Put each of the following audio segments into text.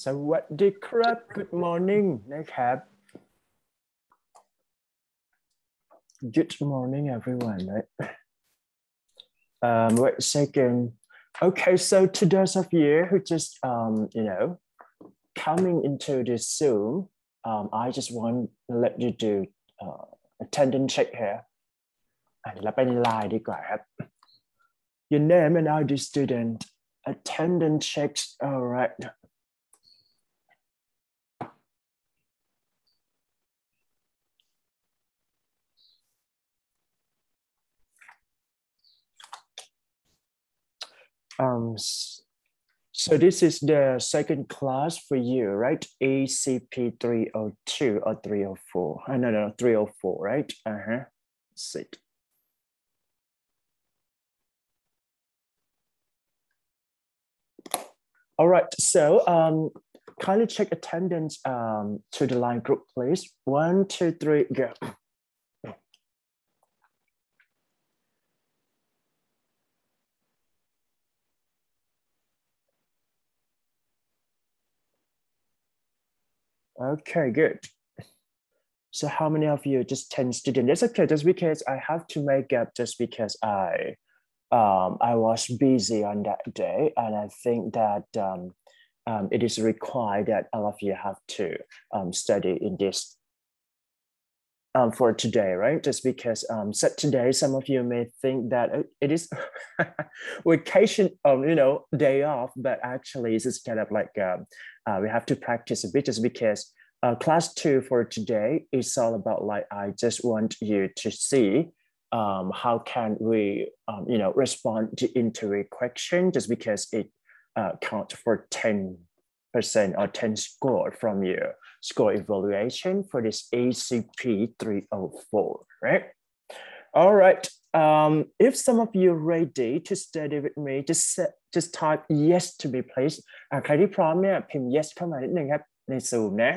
สวัสดีครับ Good morning นะครับ Good morning everyone right? Wait a second. Okay, so to those of you who just coming into this Zoom, I just want to let you do attendance check here แล้วไปในไลน์ดีกว่าครับ Your name and ID student attendance checks. All right. So this is the second class for you, right? ECP 302 or 304. No, 304, right? Sit. All right, so kindly check attendance to the line group, please. 1, 2, 3, go. Okay, good. So how many of you? Just 10 students. That's okay, just because I have to make up just because I was busy on that day, and I think that it is required that all of you have to study in this for today, right? Just because today, some of you may think that it is vacation, day off, but actually it's just kind of like we have to practice a bit, just because class 2 for today is all about like, I just want you to see how can we, respond to interview question, just because it counts for 10% or 10 score from your score evaluation for this ECP 304, right? All right. If some of you are ready to study with me, just type yes to me, please. ใครที่พร้อมเนี่ยพิมพ์ yes เข้ามานิดนึงครับใน Zoom นะ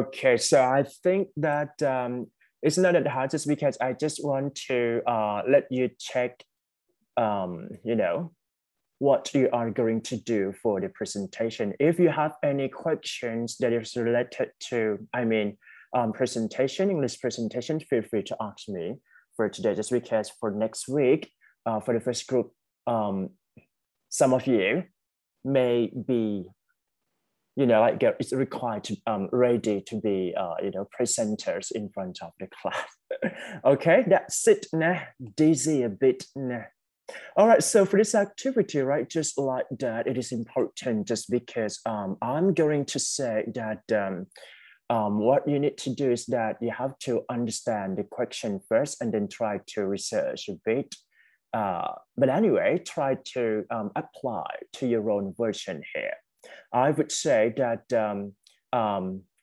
Okay, so I think that it's not that hard, just because I just want to let you check, what you are going to do for the presentation. If you have any questions that is related to, presentation, English presentation, feel free to ask me for today, just because for next week, for the first group, some of you may be, it's required to ready to be, presenters in front of the class. Okay, that's it. Nah, dizzy a bit. Nah. All right, so for this activity, right, just like that, it is important just because I'm going to say that what you need to do is that you have to understand the question first and then try to research a bit. But anyway, try to apply to your own version here. I would say that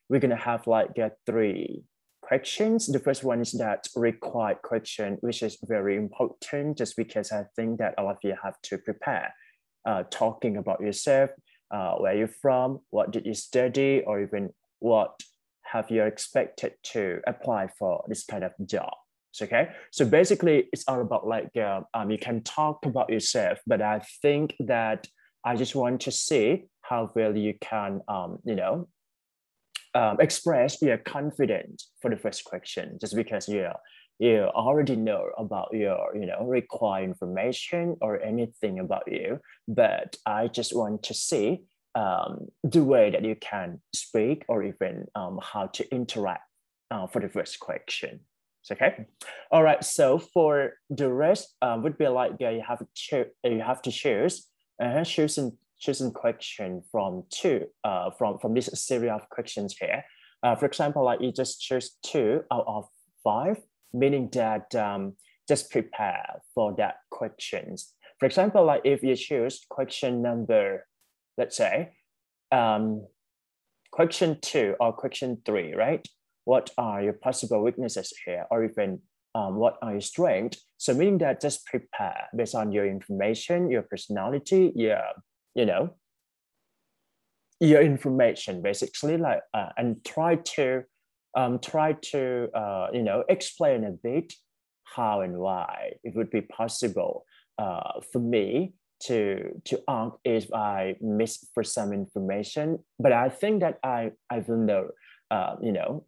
we're going to have like 3 questions. The first one is that required question, which is very important, just because I think that all of you have to prepare talking about yourself, where you're from, what did you study, or even what have you expected to apply for this kind of job. Okay, so basically it's all about like you can talk about yourself, but I think that I just want to see how well you can express your confidence for the first question, just because you already know about your required information or anything about you, but I just want to see the way that you can speak, or even how to interact for the first question. Okay, all right, so for the rest would be like you have to choosing question from from this series of questions here. For example, like you just choose 2 out of 5, meaning that just prepare for that questions. For example, like if you choose question number, let's say question 2 or question 3, right? What are your possible weaknesses here, or even what are your strengths? So meaning that just prepare based on your information, your personality, your information, basically, like and try to try to, explain a bit how and why it would be possible for me to ask if I miss for some information. But I think that I will know,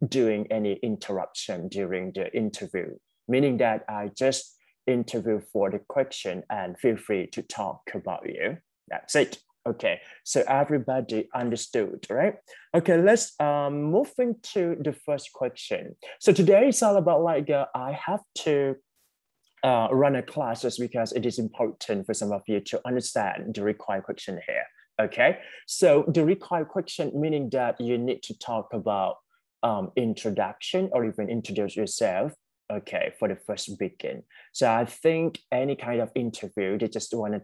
doing any interruption during the interview, meaning that I just interview for the question and feel free to talk about you. That's it. Okay, so everybody understood, right? Okay, let's move into the first question. So today it's all about like, I have to run a class just because it is important for some of you to understand the required question here. Okay, so the required question meaning that you need to talk about introduction or even introduce yourself. Okay, for the first begin. So I think any kind of interview, they just want to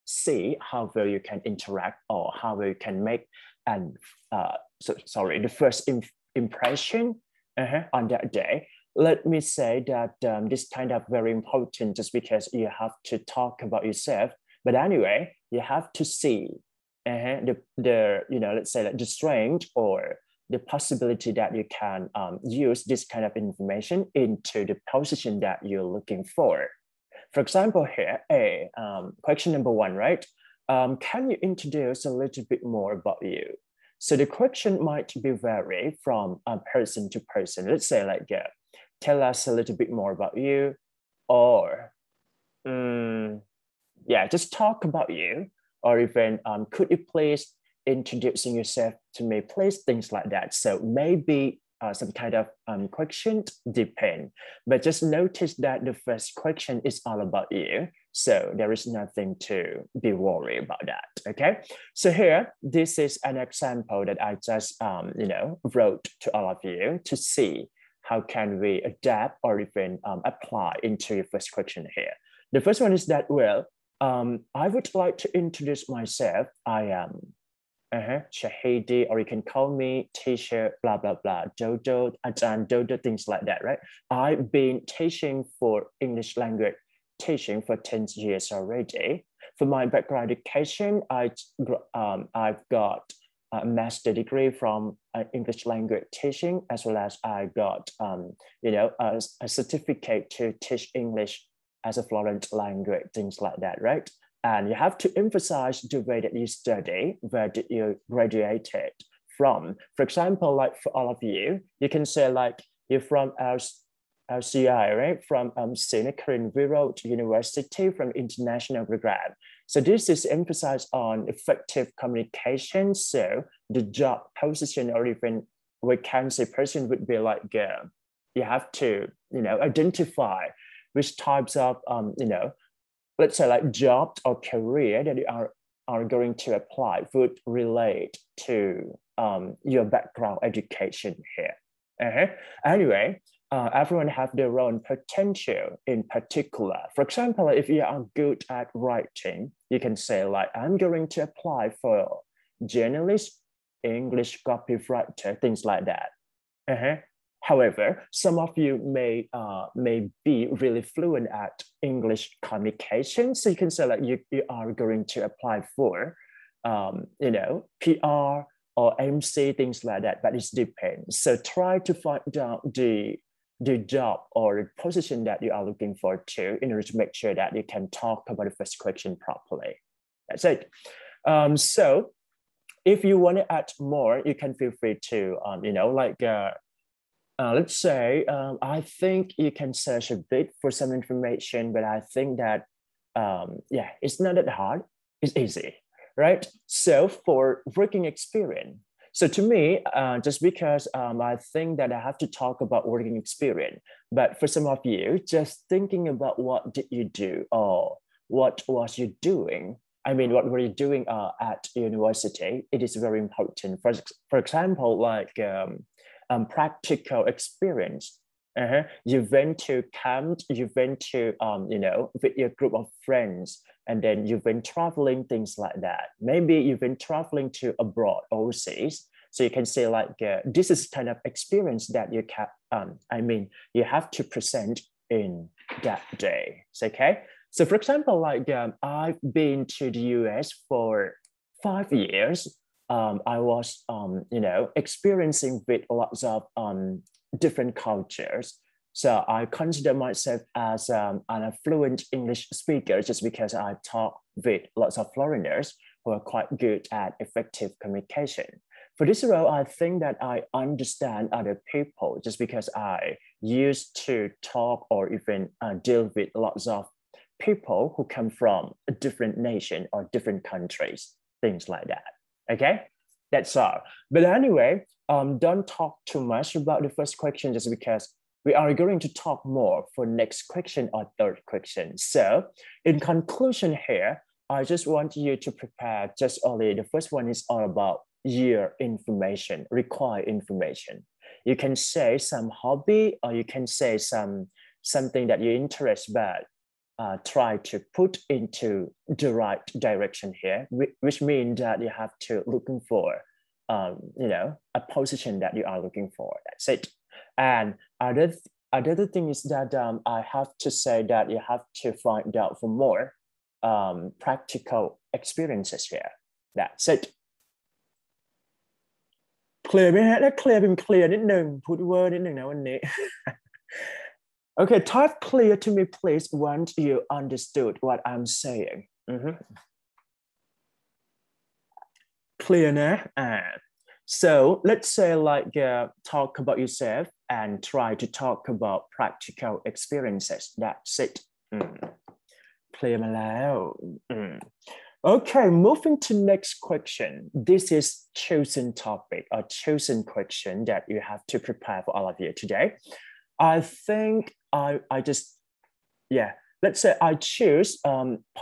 see how well you can interact or how well you can make and the first impression on that day. Let me say that this kind of very important just because you have to talk about yourself. But anyway, you have to see the let's say like the strength or the possibility that you can use this kind of information into the position that you're looking for. For example, here, question number one, right? Can you introduce a little bit more about you? So the question might be vary from person to person. Let's say like, tell us a little bit more about you, or just talk about you, or even could you please introducing yourself to me, please, things like that. So maybe some kind of question depend, but just notice that the first question is all about you. So there is nothing to be worried about that, okay? So here, this is an example that I just, wrote to all of you to see how can we adapt or even apply into your first question here. The first one is that, well, I would like to introduce myself. I am Shahidee, or you can call me teacher, blah, blah, blah, Dodo, Ajahn, Dodo, things like that, right? I've been teaching for English language teaching for 10 years already. For my background education, I've got a master degree from English language teaching, as well as I got, a certificate to teach English as a fluent language, things like that, right? And you have to emphasize the way that you study, where did you graduated from. For example, like for all of you, you can say like you're from LCI, right? From Singapore University, from international program. So this is emphasized on effective communication. So the job position or even vacancy person would be like, you have to, identify which types of, let's say like job or career that you are going to apply would relate to your background education here. Anyway, everyone have their own potential in particular. For example, if you are good at writing, you can say like, I'm going to apply for journalist, English copywriter, things like that. However, some of you may be really fluent at English communication. So you can say like you are going to apply for, PR or MC, things like that, but it depends. So try to find out the job or the position that you are looking for too, in order to make sure that you can talk about the first question properly. That's it. So if you want to add more, you can feel free to, let's say, I think you can search a bit for some information, but I think that, it's not that hard. It's easy, right? So for working experience, so to me, just because I think that I have to talk about working experience, but for some of you, just thinking about what did you do or what was you doing? I mean, what were you doing at university? It is very important. For example, like practical experience. You went to camp, you went to, with your group of friends, and then you've been traveling, things like that. Maybe you've been traveling to abroad, overseas. So you can say like, this is kind of experience that you can, you have to present in that day. It's okay. So for example, like I've been to the US for 5 years. I was, experiencing with lots of different cultures. So I consider myself as an fluent English speaker just because I talk with lots of foreigners who are quite good at effective communication. For this role, I think that I understand other people just because I used to talk or even deal with lots of people who come from a different nation or different countries, things like that. Okay, that's all. But anyway, don't talk too much about the first question just because we are going to talk more for next question or third question. So in conclusion here, I just want you to prepare just only the first one is all about your information, required information. You can say some hobby or you can say something that you're interested about. Try to put into the right direction here, which means that you have to looking for, a position that you are looking for. That's it. And other thing is that I have to say that you have to find out for more practical experiences here. That's it. Clear ไหมฮะถ้า clear เป็น clear นิดนึง put word นิดนึงนะวันนี้ Okay, type clear to me, please, once you understood what I'm saying. Clear, nah? So let's say like talk about yourself and try to talk about practical experiences. That's it. Clear มาแล้ว Okay, moving to next question. This is chosen topic or chosen question that you have to prepare for all of you today. I think I just, let's say I choose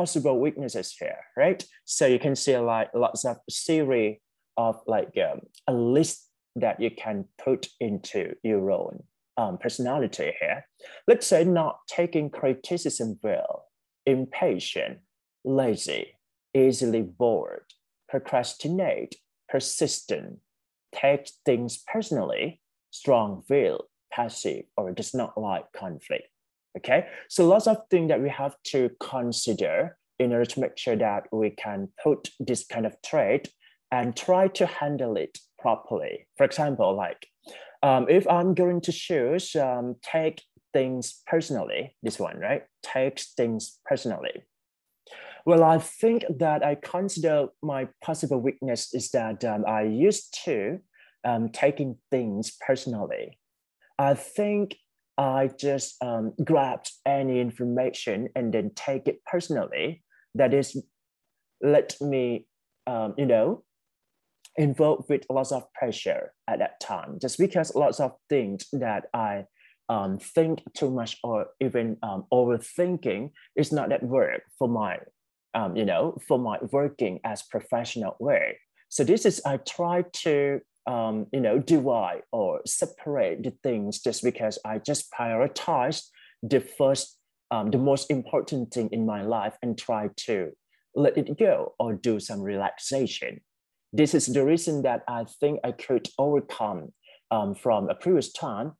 possible weaknesses here, right? So you can see like lots of series of like a list that you can put into your own personality here. Let's say not taking criticism well, impatient, lazy, easily bored, procrastinate, persistent, take things personally, strong-willed, passive, or does not like conflict. Okay, so lots of things that we have to consider in order to make sure that we can put this kind of trait and try to handle it properly. For example, like if I'm going to choose take things personally, this one, right? Takes things personally. Well, I think that I consider my possible weakness is that I used to taking things personally. I think I just grabbed any information and then take it personally. That is, let me, involved with lots of pressure at that time, just because lots of things that I think too much or even overthinking is not that work for my, for my working as professional way. So this is, I try to divide or separate the things just because I just prioritize the first, the most important thing in my life and try to let it go or do some relaxation. This is the reason that I think I could overcome from a previous time.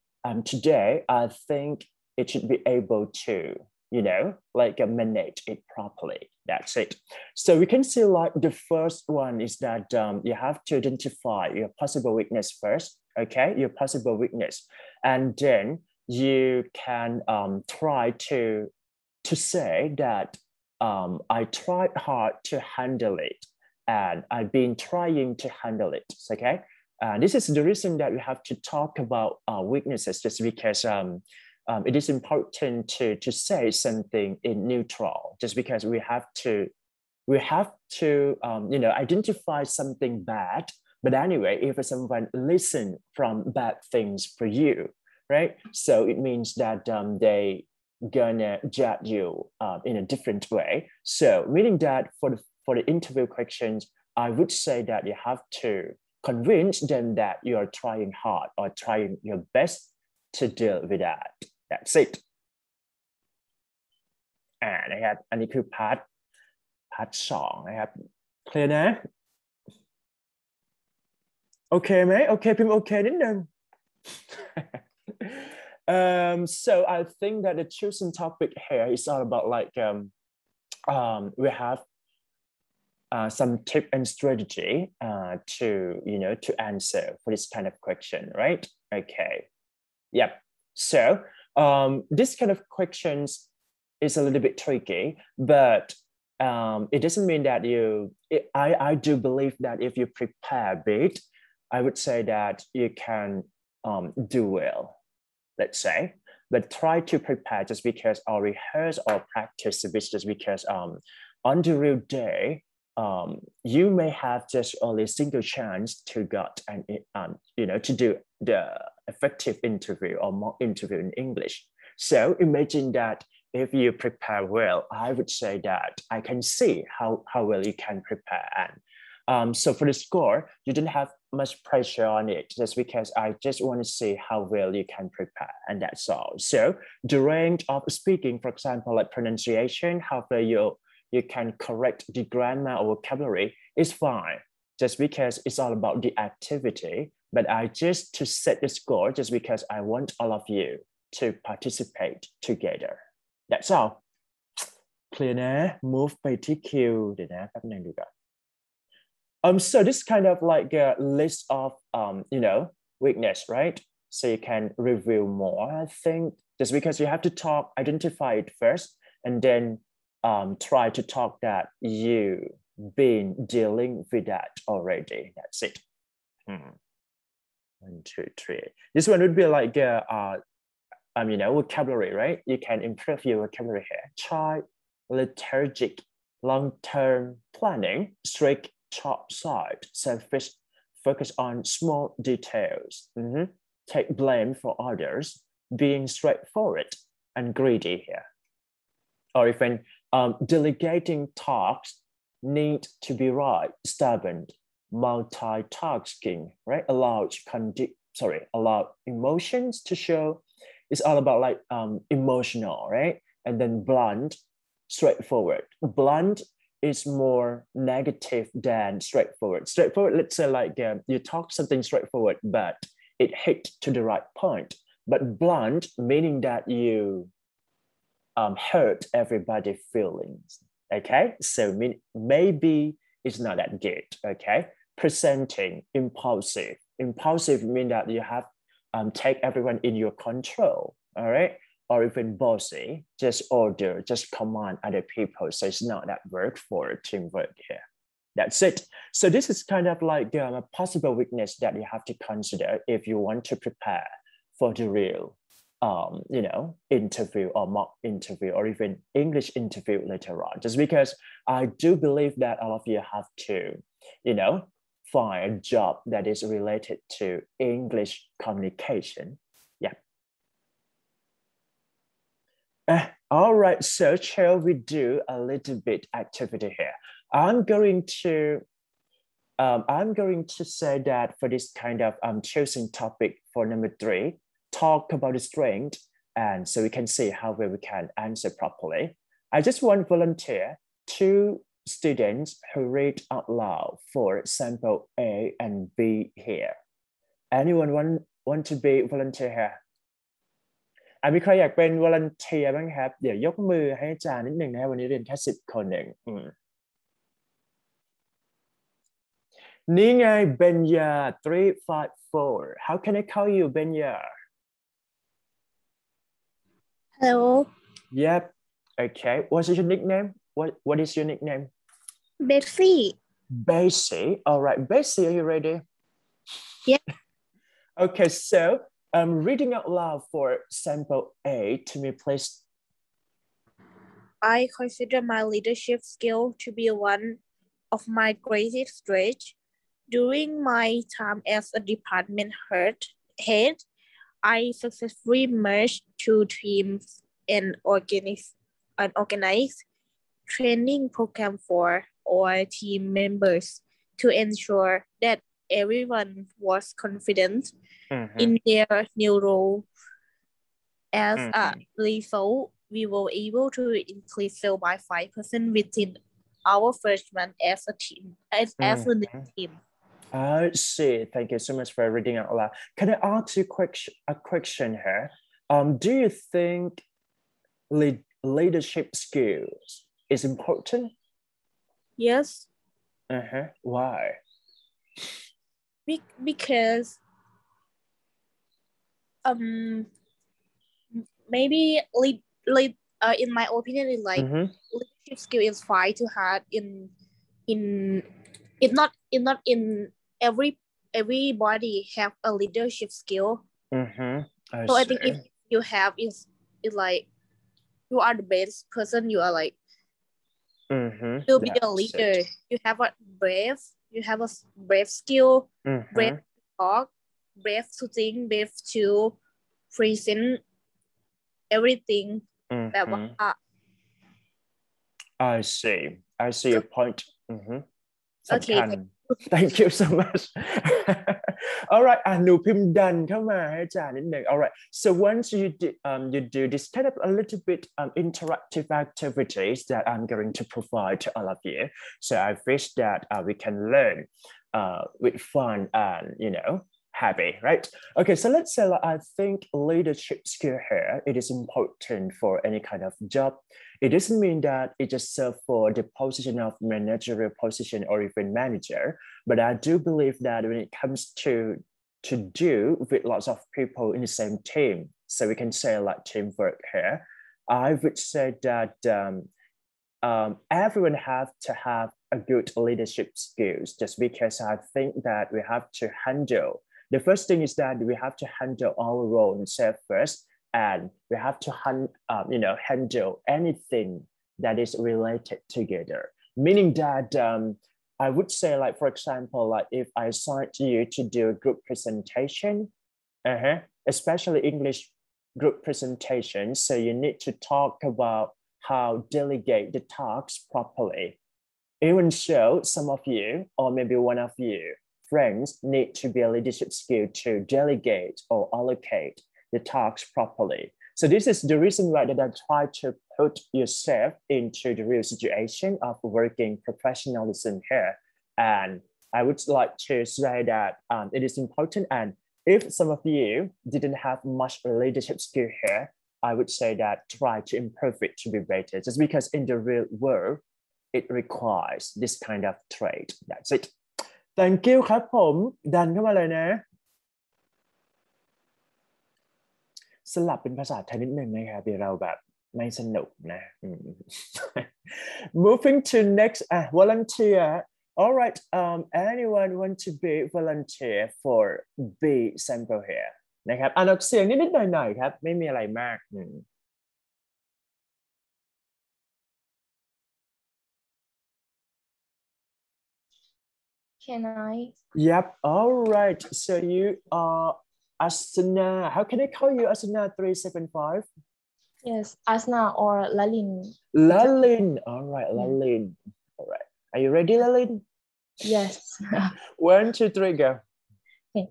Today, I think it should be able to, manage it properly. That's it. So we can see like the first one is that you have to identify your possible weakness first, okay? Your possible weakness. And then you can try to say that I tried hard to handle it and I've been trying to handle it, okay? This is the reason that we have to talk about weaknesses just because it is important to say something in neutral, just because we have to identify something bad. But anyway, if someone listen from bad things for you, right? So it means that they gonna judge you in a different way. So meaning that for the interview questions, I would say that you have to convince them that you are trying hard or trying your best to deal with that. That's it. นะครับอันนี้คือพาร์ท2นะครับเคลียร์นะโอเคไหมโอเคพิมพ์โอเคนิดนึง so I think that the chosen topic here is all about like we have some tip and strategy to answer for this kind of question, right? Okay. Yep. So this kind of questions is a little bit tricky, but it doesn't mean that I do believe that if you prepare a bit, I would say that you can do well, let's say, but try to prepare just because or rehearse or practice a bit just because on the real day, you may have just only a single chance to get an to do the effective interview or mock interview in English. So imagine that if you prepare well, I would say that I can see how well you can prepare. And so for the score, you don't have much pressure on it just because I just want to see how well you can prepare, and that's all. So the range of speaking, for example, like pronunciation, how well you can correct the grammar or vocabulary is fine, just because it's all about the activity. But I just to set the score just because I want all of you to participate together. That's all. Clear นะ move ไปที่ Q เดี๋ยวนะแป๊บนึงดูก่อน so this kind of like a list of weakness, right? So you can review more, I think, just because you have to talk, identify it first, and then try to talk that you been dealing with that already. That's it. 1, 2, 3. This one would be like vocabulary, right? You can improve your vocabulary here. Try lethargic, long-term planning, strict, sharp-sighted, selfish, focus on small details. Take blame for others, being straightforward and greedy here. Or even delegating tasks need to be right, stubborn, multitasking, right? Allow emotions to show. It's all about like emotional, right? And then blunt, straightforward. Blunt is more negative than straightforward. Straightforward, let's say like you talk something straightforward, but it hit to the right point. But blunt, meaning that you hurt everybody's feelings. Okay, so maybe it's not that good. Okay, presenting, impulsive. Impulsive means that you have take everyone in your control. All right, or even bossy, just order, just command other people. So it's not that word for teamwork here. That's it. So this is kind of like a possible weakness that you have to consider if you want to prepare for the real interview or mock interview or even English interview later on, just because I do believe that all of you have to, find a job that is related to English communication. Yeah. All right, so shall we do a little bit activity here? I'm going to say that for this kind of choosing topic for number 3, talk about the strength, and so we can see how well we can answer properly. I just want volunteer 2 students who read out loud for sample A and B here. Anyone want to be volunteer here? มีใครอยากเป็น volunteer บ้างครับเดี๋ยวยกมือให้อาจารย์นิดนึงนะวันนี้เรียนแค่10 คนเองนี่ไงเบญญา354 How can I call you เบญญา Hello. Yep. Okay. What's your nickname? What is your nickname? Bessie. Bessie. All right. Bessie, are you ready? Yeah. Okay. So reading out loud for sample A to me, please. I consider my leadership skill to be one of my greatest strengths. During my time as a department head, I successfully merged 2 teams and organized training program for all team members to ensure that everyone was confident in their new role. As a result, we were able to increase sales by 5% within our first month as a team, as a new team. I see. Thank you so much for reading out loud. Can I ask you a question here? Do you think leadership skills is important? Yes. Why? Because maybe in my opinion, it's like leadership skill is fine to have in it's not in everybody have a leadership skill. So I think if you have is like you are the best person, you are like to be a leader. You have a brave skill, brave to talk, brave to think, brave to present everything. That was I see your point. Okay. Thank you so much. All right, หนูพิมพ์ดันเข้ามาให้อาจารย์นิดหนึ่ง All right, so once you do this kind of a little bit interactive activities that I'm going to provide to all of you, so I wish that we can learn with fun and happy, right? Okay, so let's say I think leadership skill here, it is important for any kind of job. It doesn't mean that it just serves for the position of managerial position or even manager, but I do believe that when it comes to do with lots of people in the same team, so we can say like teamwork here, I would say that everyone have to have a good leadership skills, just because I think that we have to handle. The first thing is that we have to handle our role itself first, and we have to handle anything that is related together. Meaning that I would say, like, for example, like if I assigned you to do a group presentation, especially English group presentation, so you need to talk about how delegate the tasks properly. Even so, some of you, or maybe one of you, friends need to be a leadership skill to delegate or allocate the tasks properly. So this is the reason why that I try to put yourself into the real situation of working professionalism here. And I would like to say that it is important. And if some of you didn't have much leadership skill here, I would say that try to improve it to be better, just because in the real world, it requires this kind of trait. That's it. Thank you ครับผมดันเข้ามาเลยนะสลับเป็นภาษาไทยนิดนึงนะครับเดี๋ยวเราแบบไม่สนุกนะ Moving to next volunteer. All right, anyone want to be volunteer for B sample here นะครับอ่านออกเสียงนิดๆหน่อยๆครับไม่มีอะไรมากCan I? Yep. All right. So you are Asana. How can I call you? Asana 375? Yes, Asna or Lalin. Lalin. All right, Lalin. All right. Are you ready, Lalin? Yes. 1, 2, 3, go. Okay.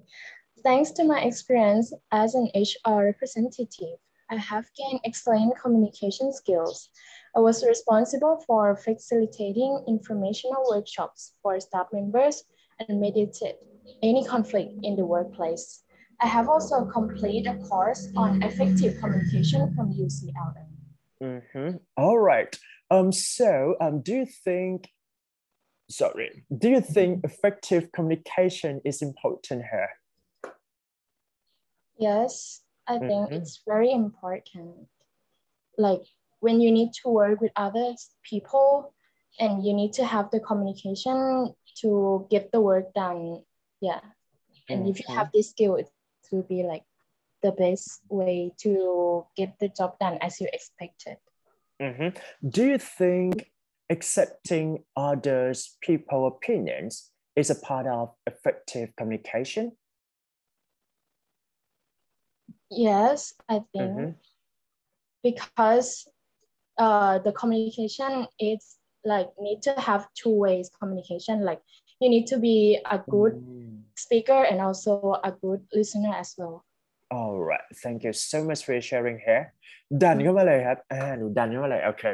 Thanks to my experience as an HR representative, I have gained excellent communication skills. I was responsible for facilitating informational workshops for staff members and mediated any conflict in the workplace. I have also completed a course on effective communication from UCLA. All right. Do you think effective communication is important here? Yes, I think it's very important. Like when you need to work with other people and you need to have the communication to get the work done. Yeah. And if you have this skill, it will be like the best way to get the job done as you expected. Do you think accepting others people's opinions is a part of effective communication? Yes, I think because the communication is like need to have two ways communication. Like you need to be a good speaker and also a good listener as well. All right, thank you so much for sharing here. ดันเข้ามาเลยครับหนูดันเข้ามาเลย Okay,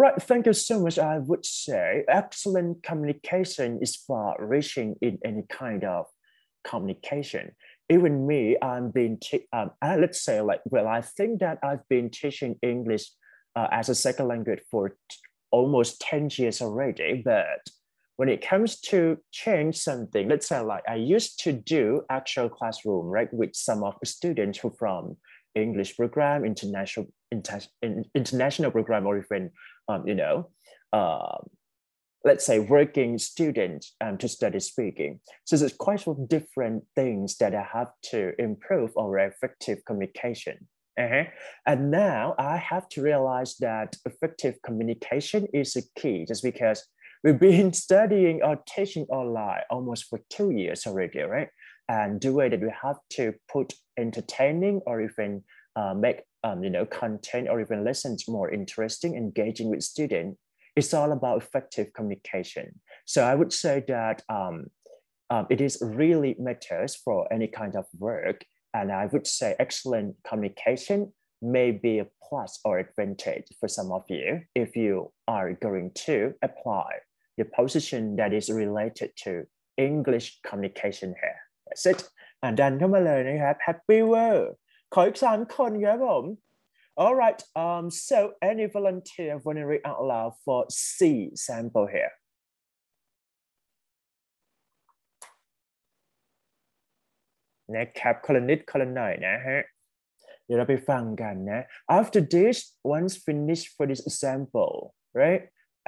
right, thank you so much. I would say excellent communication is far-reaching in any kind of communication. Even me, I've been let's say like, well, I think that I've been teaching English as a second language for almost 10 years already, but when it comes to change something, let's say like I used to do actual classroom, right, with some of the students who from English program, international program, or even, uh, let's say working students to study speaking. So there's quite some different things that I have to improve our effective communication. And now I have to realize that effective communication is a key, just because we've been studying or teaching online almost for 2 years already, right? And the way that we have to put entertaining or even make content or even lessons more interesting, engaging with students, it's all about effective communication. So I would say that it is really matters for any kind of work. And I would say excellent communication may be a plus or advantage for some of you if you are going to apply the position that is related to English communication here. That's it. ดันเข้ามาเลยนะครับ Happy Word ขออีก3 คนครับผม All right. So any volunteer want to read out loud for C sample here? นะครับคนละนิดคนละหน่อยนะฮะเดี๋ยวเราไปฟังกันนะ After this, once finished for this sample, right?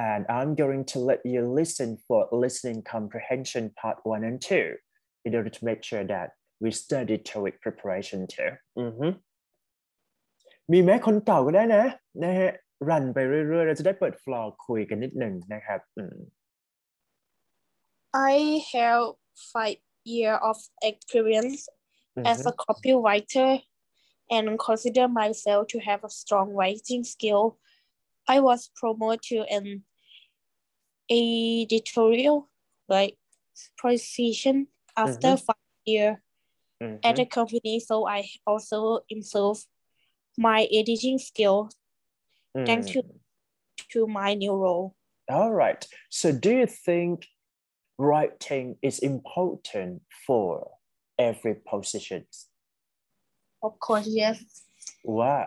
And I'm going to let you listen for listening comprehension part 1 and 2 in order to make sure that we study TOEIC preparation too. มีไหมคนเก่าก็ได้นะฮะรันไปเรื่อยๆเราจะได้เปิดฟลอร์คุยกันนิดหนึ่งนะครับ I have 5 years of experience as a copywriter and consider myself to have a strong writing skill. I was promoted to an editorial position after 5 years at the company, so I also improved my editing skill thanks to my new role. All right. So do you think writing is important for every position? Of course, yes. Why?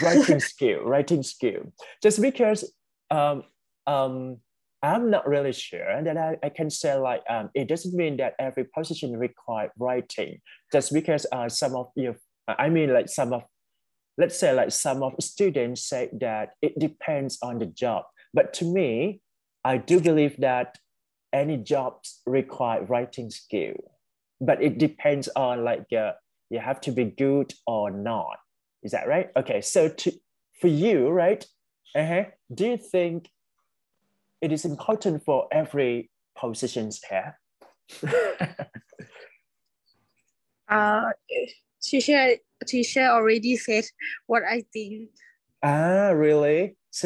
Writing skill. Just because I'm not really sure that I can say like it doesn't mean that every position requires writing. Just because some of you, I mean like some of, let's say like some of students say that it depends on the job. But to me, I do believe that any jobs require writing skill. But it depends on like you have to be good or not. Is that right? Okay, so for you, right? Do you think it is important for every positions here? Teacher already said what I think. Really? So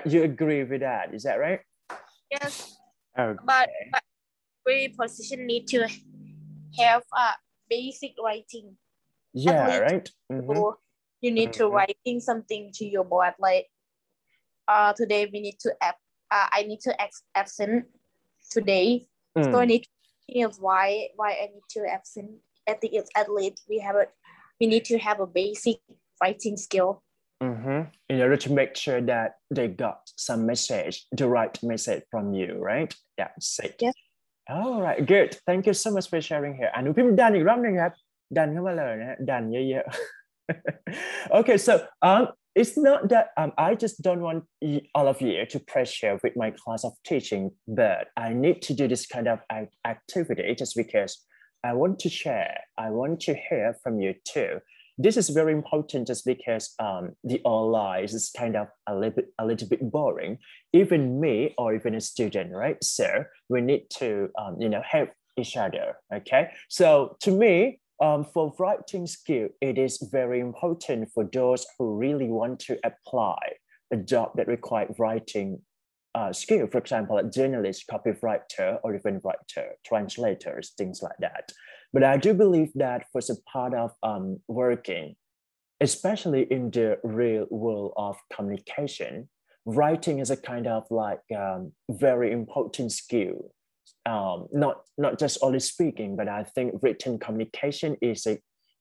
you agree with that? Is that right? Yes. Okay. But every position need to have a basic writing. Yeah, right. You need to writing something to your board like today we need to I need to absent today. So I need to think of why I need to absent. I think it's at least we need to have a basic writing skill. In order to make sure that they got some message, the right message from you, right? Yeah, sick. Yes. All right, good. Thank you so much for sharing here. อนุพิมพ์ดันอีกรอบนึงครับดันเข้ามาเลยนะฮะดันเยอะๆ Okay, so it's not that I just don't want all of you to pressure with my class of teaching, but I need to do this kind of activity just because I want to share. I want to hear from you too. This is very important just because the online is kind of a little bit boring, even me or even a student, right? So we need to help each other. Okay, so to me, for writing skill, it is very important for those who really want to apply a job that requires writing skill. For example, a journalist, copywriter, or even writer, translators, things like that. But I do believe that for some part of working, especially in the real world of communication, writing is a kind of like very important skill. Not just only speaking, but I think written communication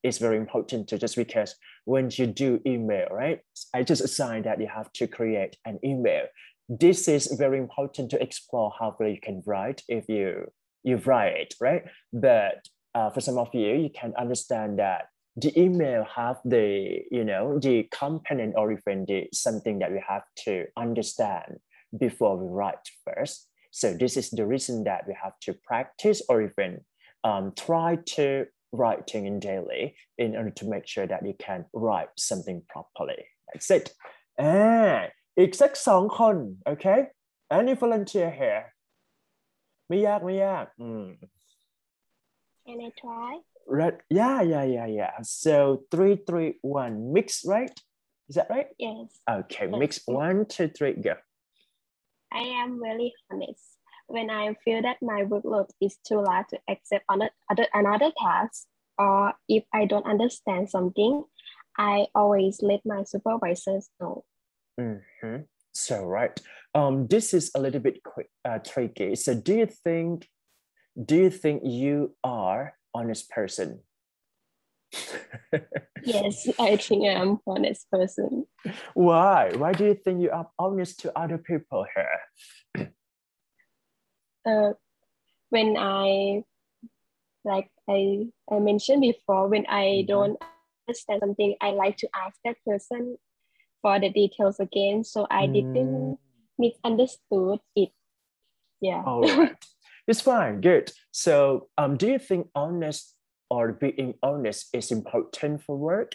is very important too, just because when you do email, right? I just assigned that you have to create an email. This is very important to explore how well you can write if you write, right? But for some of you, you can understand that the email have the, the component or even the something that we have to understand before we write first. So this is the reason that we have to practice or even try to writing in daily in order to make sure that you can write something properly. That's it. อีกสัก2 คน okay? Any volunteer here? ไม่ยาก Can I try? Right. Yeah. So 3, 3, 1. Mix, right? Is that right? Yes. Okay. Mix 1, 2, 3. Go. I am very honest. When I feel that my workload is too large to accept another task, or if I don't understand something, I always let my supervisors know. So right. This is a little bit tricky. So do you think you are honest person? Yes, I think I am honest person. Why? Why do you think you are honest to other people here? When I mentioned before, when I don't understand something, I like to ask that person for the details again, so I didn't misunderstood it. Yeah. All right. It's fine. Good. So do you think honest or being honest is important for work?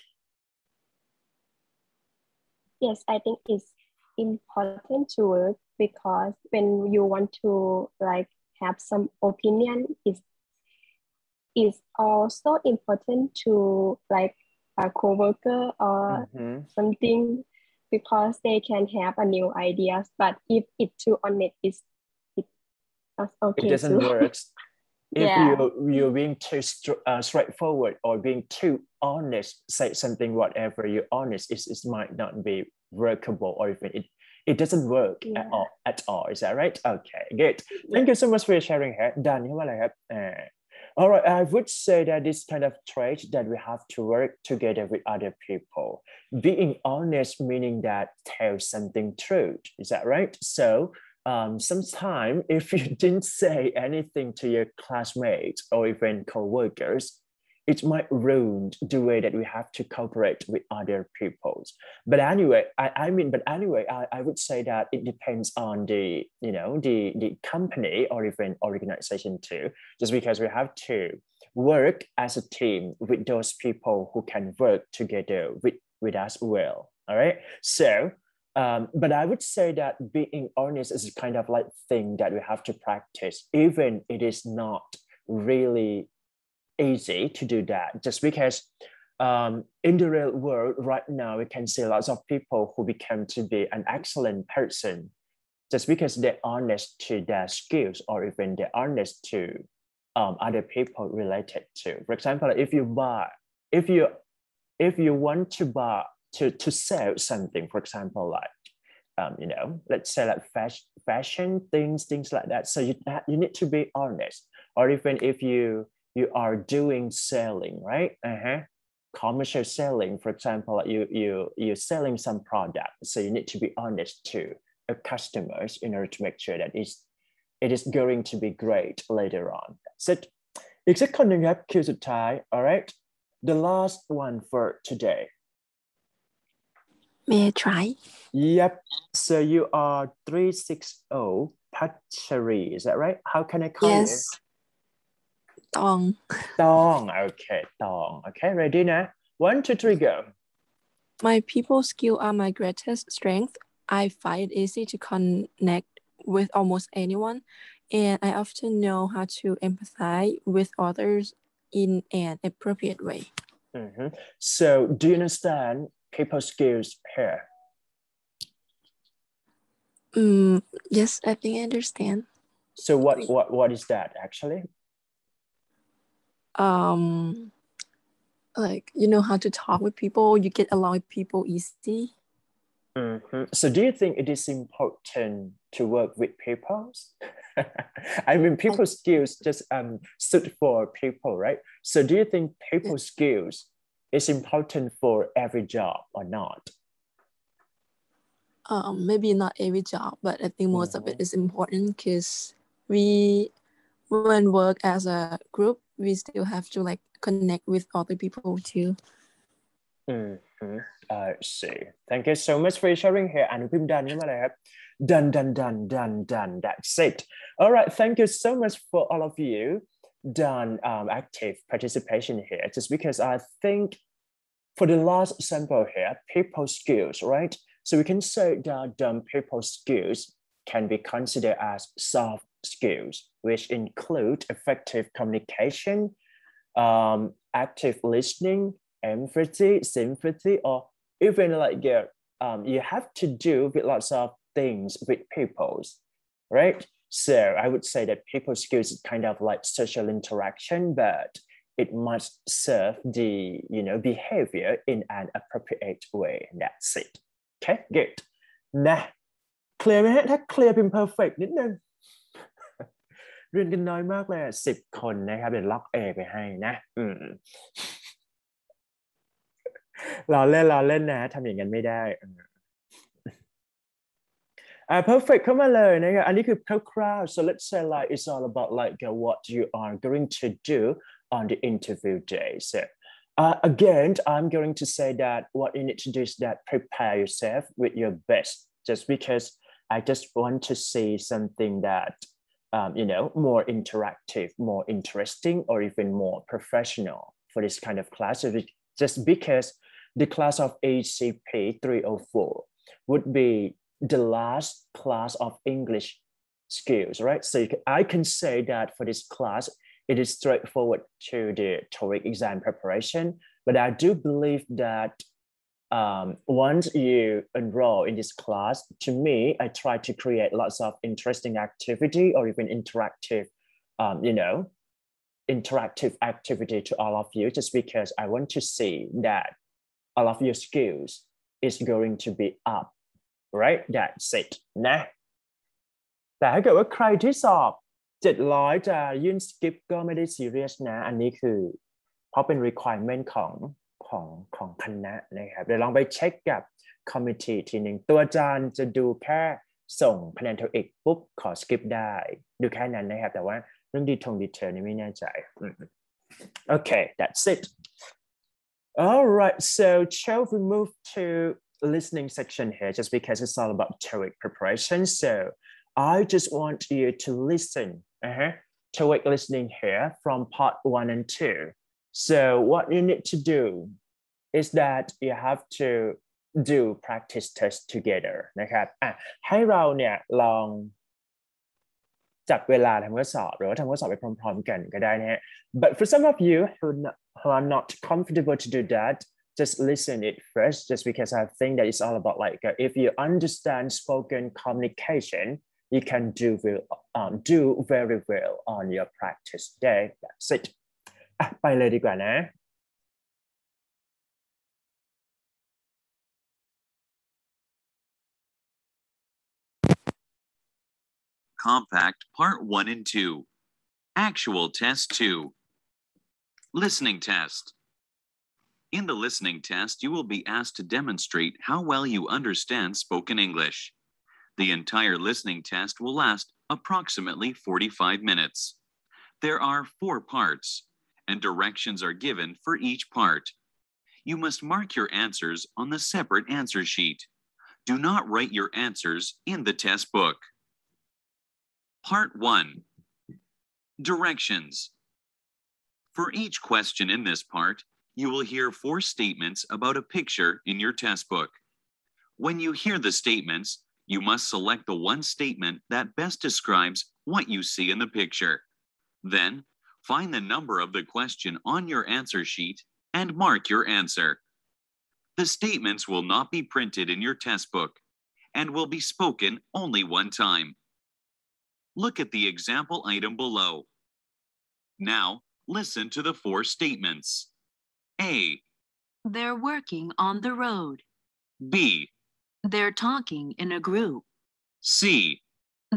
Yes, I think it's important to work, because when you want to have some opinion, is also important to a coworker or something, because they can have a new ideas. But if it's too honest, it's okay. It doesn't work. If you're being too straightforward or being too honest, say something, whatever you're honest, it might not be workable, or even it doesn't work at all. Is that right? Okay, good. Thank you so much for your sharing here. Dan, all right, I would say that this kind of trait that we have to work together with other people. Being honest, meaning that tell something true. Is that right? So sometimes if you didn't say anything to your classmates or even co-workers, it might ruin the way that we have to cooperate with other people. But anyway, I would say that it depends on the company or even organization too, just because we have to work as a team with those people who can work together with us well. All right. So but I would say that being honest is a kind of like thing that we have to practice, even it is not really easy to do that, just because in the real world right now, we can see lots of people who become to be an excellent person just because they're honest to their skills or even they're honest to other people related to. For example, if you want to buy to sell something, for example, like let's say like fashion things like that. So you need to be honest. Or even if you are doing selling, right? Commercial selling, for example, like you're selling some product, so you need to be honest to customers in order to make sure that it is going to be great later on. So อีกสักคนหนึ่งครับคิวสุดท้าย all right, the last one for today. May I try? Yep. So you are 360 Pachari, is that right? How can I call you? Yes. Tong. Okay, Tong. Okay, ready now? 1, 2, 3, go. My people skills are my greatest strength. I find it easy to connect with almost anyone, and I often know how to empathize with others in an appropriate way. So do you understand people skills here? Yes, I think I understand. So what is that actually? Like you know how to talk with people, you get along with people easy. So do you think it is important to work with people? I mean, people skills just suit for people, right? So do you think people skills is important for every job or not? Maybe not every job, but I think most of it is important because we, when work as a group, we still have to like connect with other people too. I see. Thank you so much for sharing here. And we've done done. That's it. All right. Thank you so much for all of you done active participation here. Just because I think for the last sample here, people skills, right? So we can say that people skills can be considered as soft skills, which include effective communication, active listening, empathy, sympathy, or even like you have to do with lots of things with people, right? So I would say that people skills is kind of like social interaction, but it must serve the behavior in an appropriate way. That's it. Okay, good. นะ clear ไหมฮะถ้า clear เป็น perfect นิดนึง เรียนกันน้อยมากเลย10 คนนะครับเดี๋ยวล็อก A ไปให้นะเราเล่นนะทำอย่างนั้นไม่ได้perfect เข้ามาเลยนะครับอันนี้คือคร่าวๆ so let's say like it's all about like what you are going to do on the interview day. So again, I'm going to say that what you need to do is that prepare yourself with your best, just because I just want to see something that more interactive, more interesting, or even more professional for this kind of class. So just because the class of ECP 304 would be the last class of English skills, right? So I can say that for this class, it is straightforward to the TOEIC exam preparation, but I do believe that once you enroll in this class, to me, I try to create lots of interesting activity or even interactive activity to all of you, just because I want to see that all of your skills is going to be up, right? That's it นะแต่ถ้าเกิดว่าใครที่สอบ700จะยื่นสกิปก็ไม่ได้ซีเรียสนะอันนี้คือเพราะเป็น requirement ของคณะนะครับเดี๋ยวลองไปเช็คกับ committee ทีหนึ่งตัวอาจารย์จะดูแค่ส่งคะแนน TOEIC ปุ๊บขอสกิปได้ดูแค่นั้นนะครับแต่ว่าเรื่องดีเทลนี่ไม่แน่ใจOkay, that's it. All right, so shall we move to listening section here, just because it's all about TOEIC preparation. So I just want you to listen TOEIC listening here from part 1 and 2. So what you need to do is that you have to do practice test together นะครับให้เราเนี่ยลองจับเวลาทำข้อสอบหรือว่าทำข้อสอบไปพร้อมๆกันก็ได้นะฮะ But for some of you who are not comfortable to do that, just listen it first, just because I think that it's all about like if you understand spoken communication, you can do very well on your practice day. That's it. ไปเลยดีกว่านะ Compact Part 1 and 2. Actual Test 2. Listening Test. In the listening test, you will be asked to demonstrate how well you understand spoken English. The entire listening test will last approximately 45 minutes. There are 4 parts, and directions are given for each part. You must mark your answers on the separate answer sheet. Do not write your answers in the test book. Part 1. Directions. For each question in this part, you will hear 4 statements about a picture in your test book. When you hear the statements, you must select the one statement that best describes what you see in the picture. Then, find the number of the question on your answer sheet and mark your answer. The statements will not be printed in your test book and will be spoken only one time. Look at the example item below. Now, listen to the 4 statements. A. They're working on the road. B. They're talking in a group. C.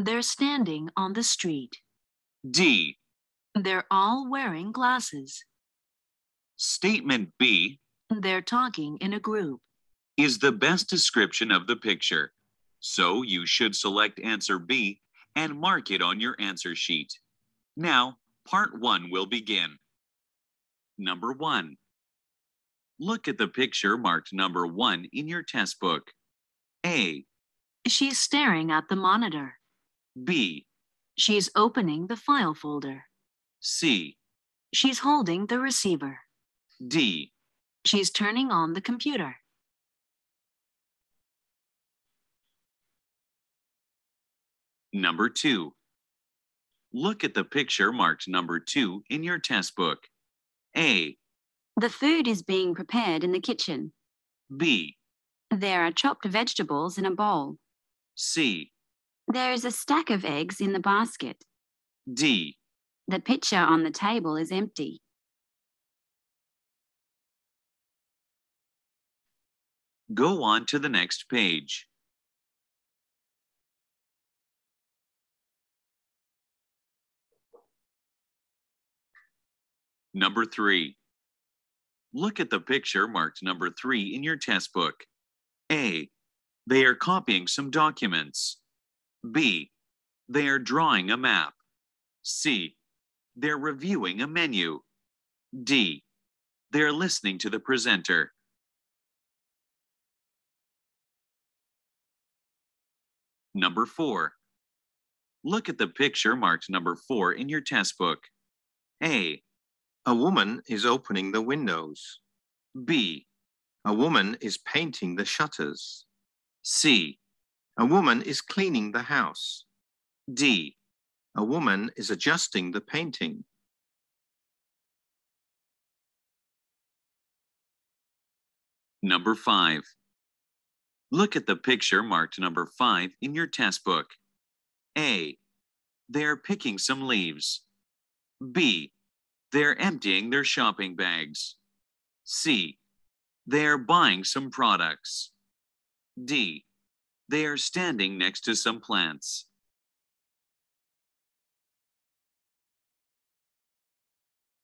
They're standing on the street. D. They're all wearing glasses. Statement B. They're talking in a group. is the best description of the picture. So you should select answer B and mark it on your answer sheet. Now, part 1 will begin. Number 1. Look at the picture marked number 1 in your test book. A. She's staring at the monitor. B. She's opening the file folder. C. She's holding the receiver. D. She's turning on the computer. Number 2. Look at the picture marked number 2 in your test book. A. The food is being prepared in the kitchen. B. There are chopped vegetables in a bowl. C. There is a stack of eggs in the basket. D. The pitcher on the table is empty. Go on to the next page. Number 3. Look at the picture marked number 3 in your test book. A. They are copying some documents. B. They are drawing a map. C. They're reviewing a menu. D. They're listening to the presenter. Number 4. Look at the picture marked number 4 in your test book. A. A woman is opening the windows. B. A woman is painting the shutters. C. A woman is cleaning the house. D. A woman is adjusting the painting. Number 5. Look at the picture marked number 5 in your test book. A. They're picking some leaves. B. They're emptying their shopping bags. C. They're buying some products. D. They are standing next to some plants.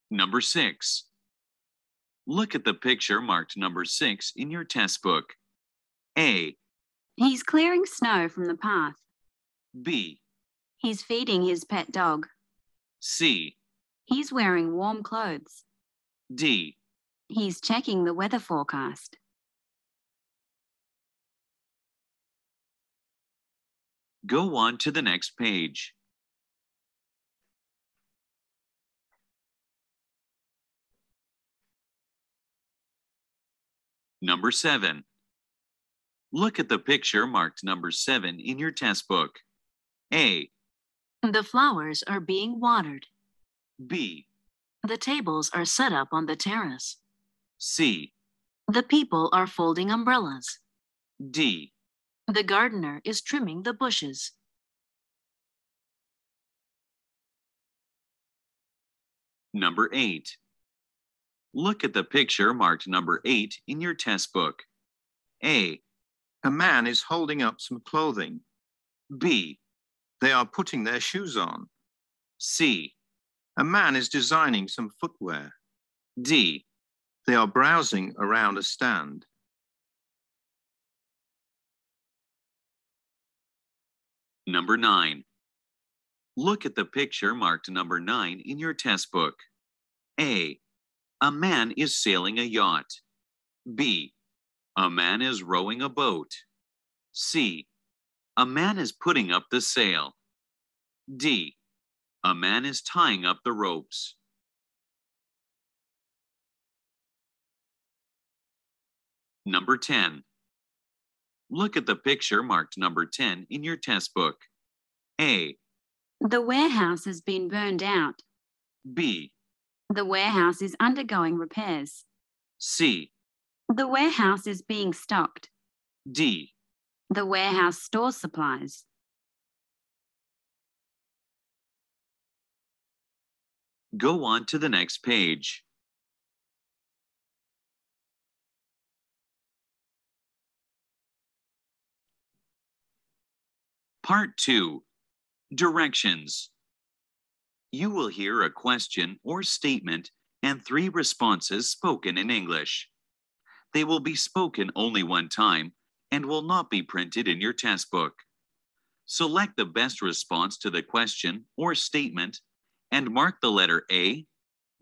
Number 6. Look at the picture marked number 6 in your test book. A. He's clearing snow from the path. B. He's feeding his pet dog. C. He's wearing warm clothes. D. He's checking the weather forecast. Go on to the next page. Number 7. Look at the picture marked number 7 in your test book. A. The flowers are being watered. B. The tables are set up on the terrace. C. The people are folding umbrellas. D. The gardener is trimming the bushes. Number 8. Look at the picture marked number 8 in your test book. A. A man is holding up some clothing. B. They are putting their shoes on. C. A man is designing some footwear. D. They are browsing around a stand. Number 9. Look at the picture marked number 9 in your test book. A. A man is sailing a yacht. B. A man is rowing a boat. C. A man is putting up the sail. D. A man is tying up the ropes. Number 10. Look at the picture marked number 10 in your test book. A. The warehouse has been burned out. B. The warehouse is undergoing repairs. C. The warehouse is being stocked. D. The warehouse stores supplies. Go on to the next page. Part 2. Directions. You will hear a question or statement and 3 responses spoken in English. They will be spoken only one time and will not be printed in your test book. Select the best response to the question or statement and mark the letter A,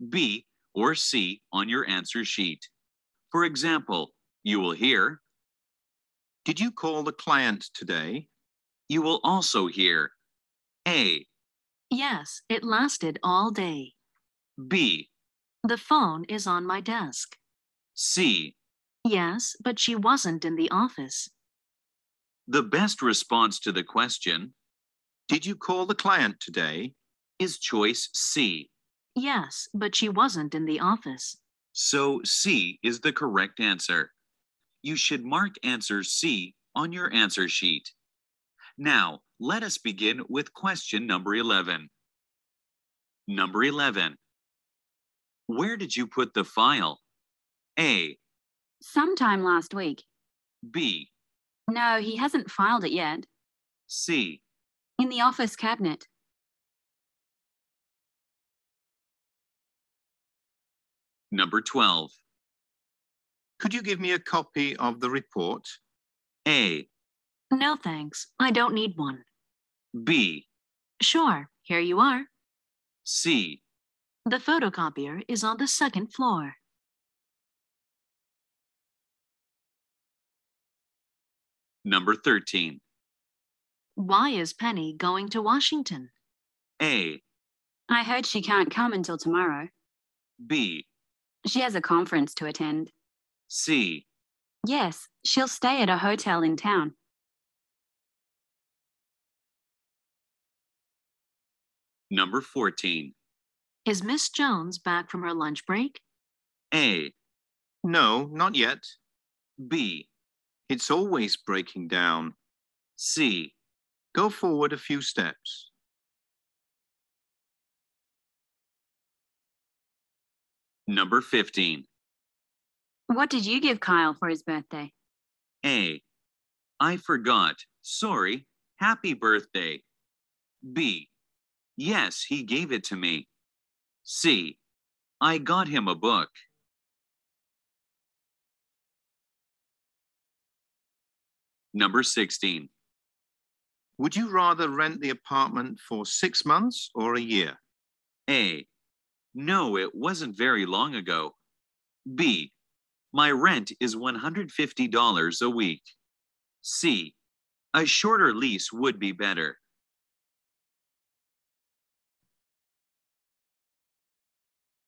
B, or C on your answer sheet. For example, you will hear, Did you call the client today? You will also hear A, Yes, it lasted all day. B, The phone is on my desk. C. Yes, but she wasn't in the office. The best response to the question Did you call the client today? is choice C. Yes, but she wasn't in the office. So C is the correct answer. You should mark answer C on your answer sheet. Now, let us begin with question number 11. Number 11. Where did you put the file? A, Sometime last week. B, No, he hasn't filed it yet. C. In the office cabinet. Number 12. Could you give me a copy of the report? A, No thanks, I don't need one. B, Sure, here you are. C. The photocopier is on the second floor. Number 13. Why is Penny going to Washington? A, I heard she can't come until tomorrow. B, She has a conference to attend. C. Yes, she'll stay at a hotel in town. Number 14. Is Miss Jones back from her lunch break? A, No, not yet. B, It's always breaking down. C. Go forward a few steps. Number 15. What did you give Kyle for his birthday? A, I forgot. Sorry. Happy birthday. B, yes, he gave it to me. C, I got him a book. Number 16. Would you rather rent the apartment for 6 months or a year? A, no, it wasn't very long ago. B, my rent is $150 a week. C, a shorter lease would be better.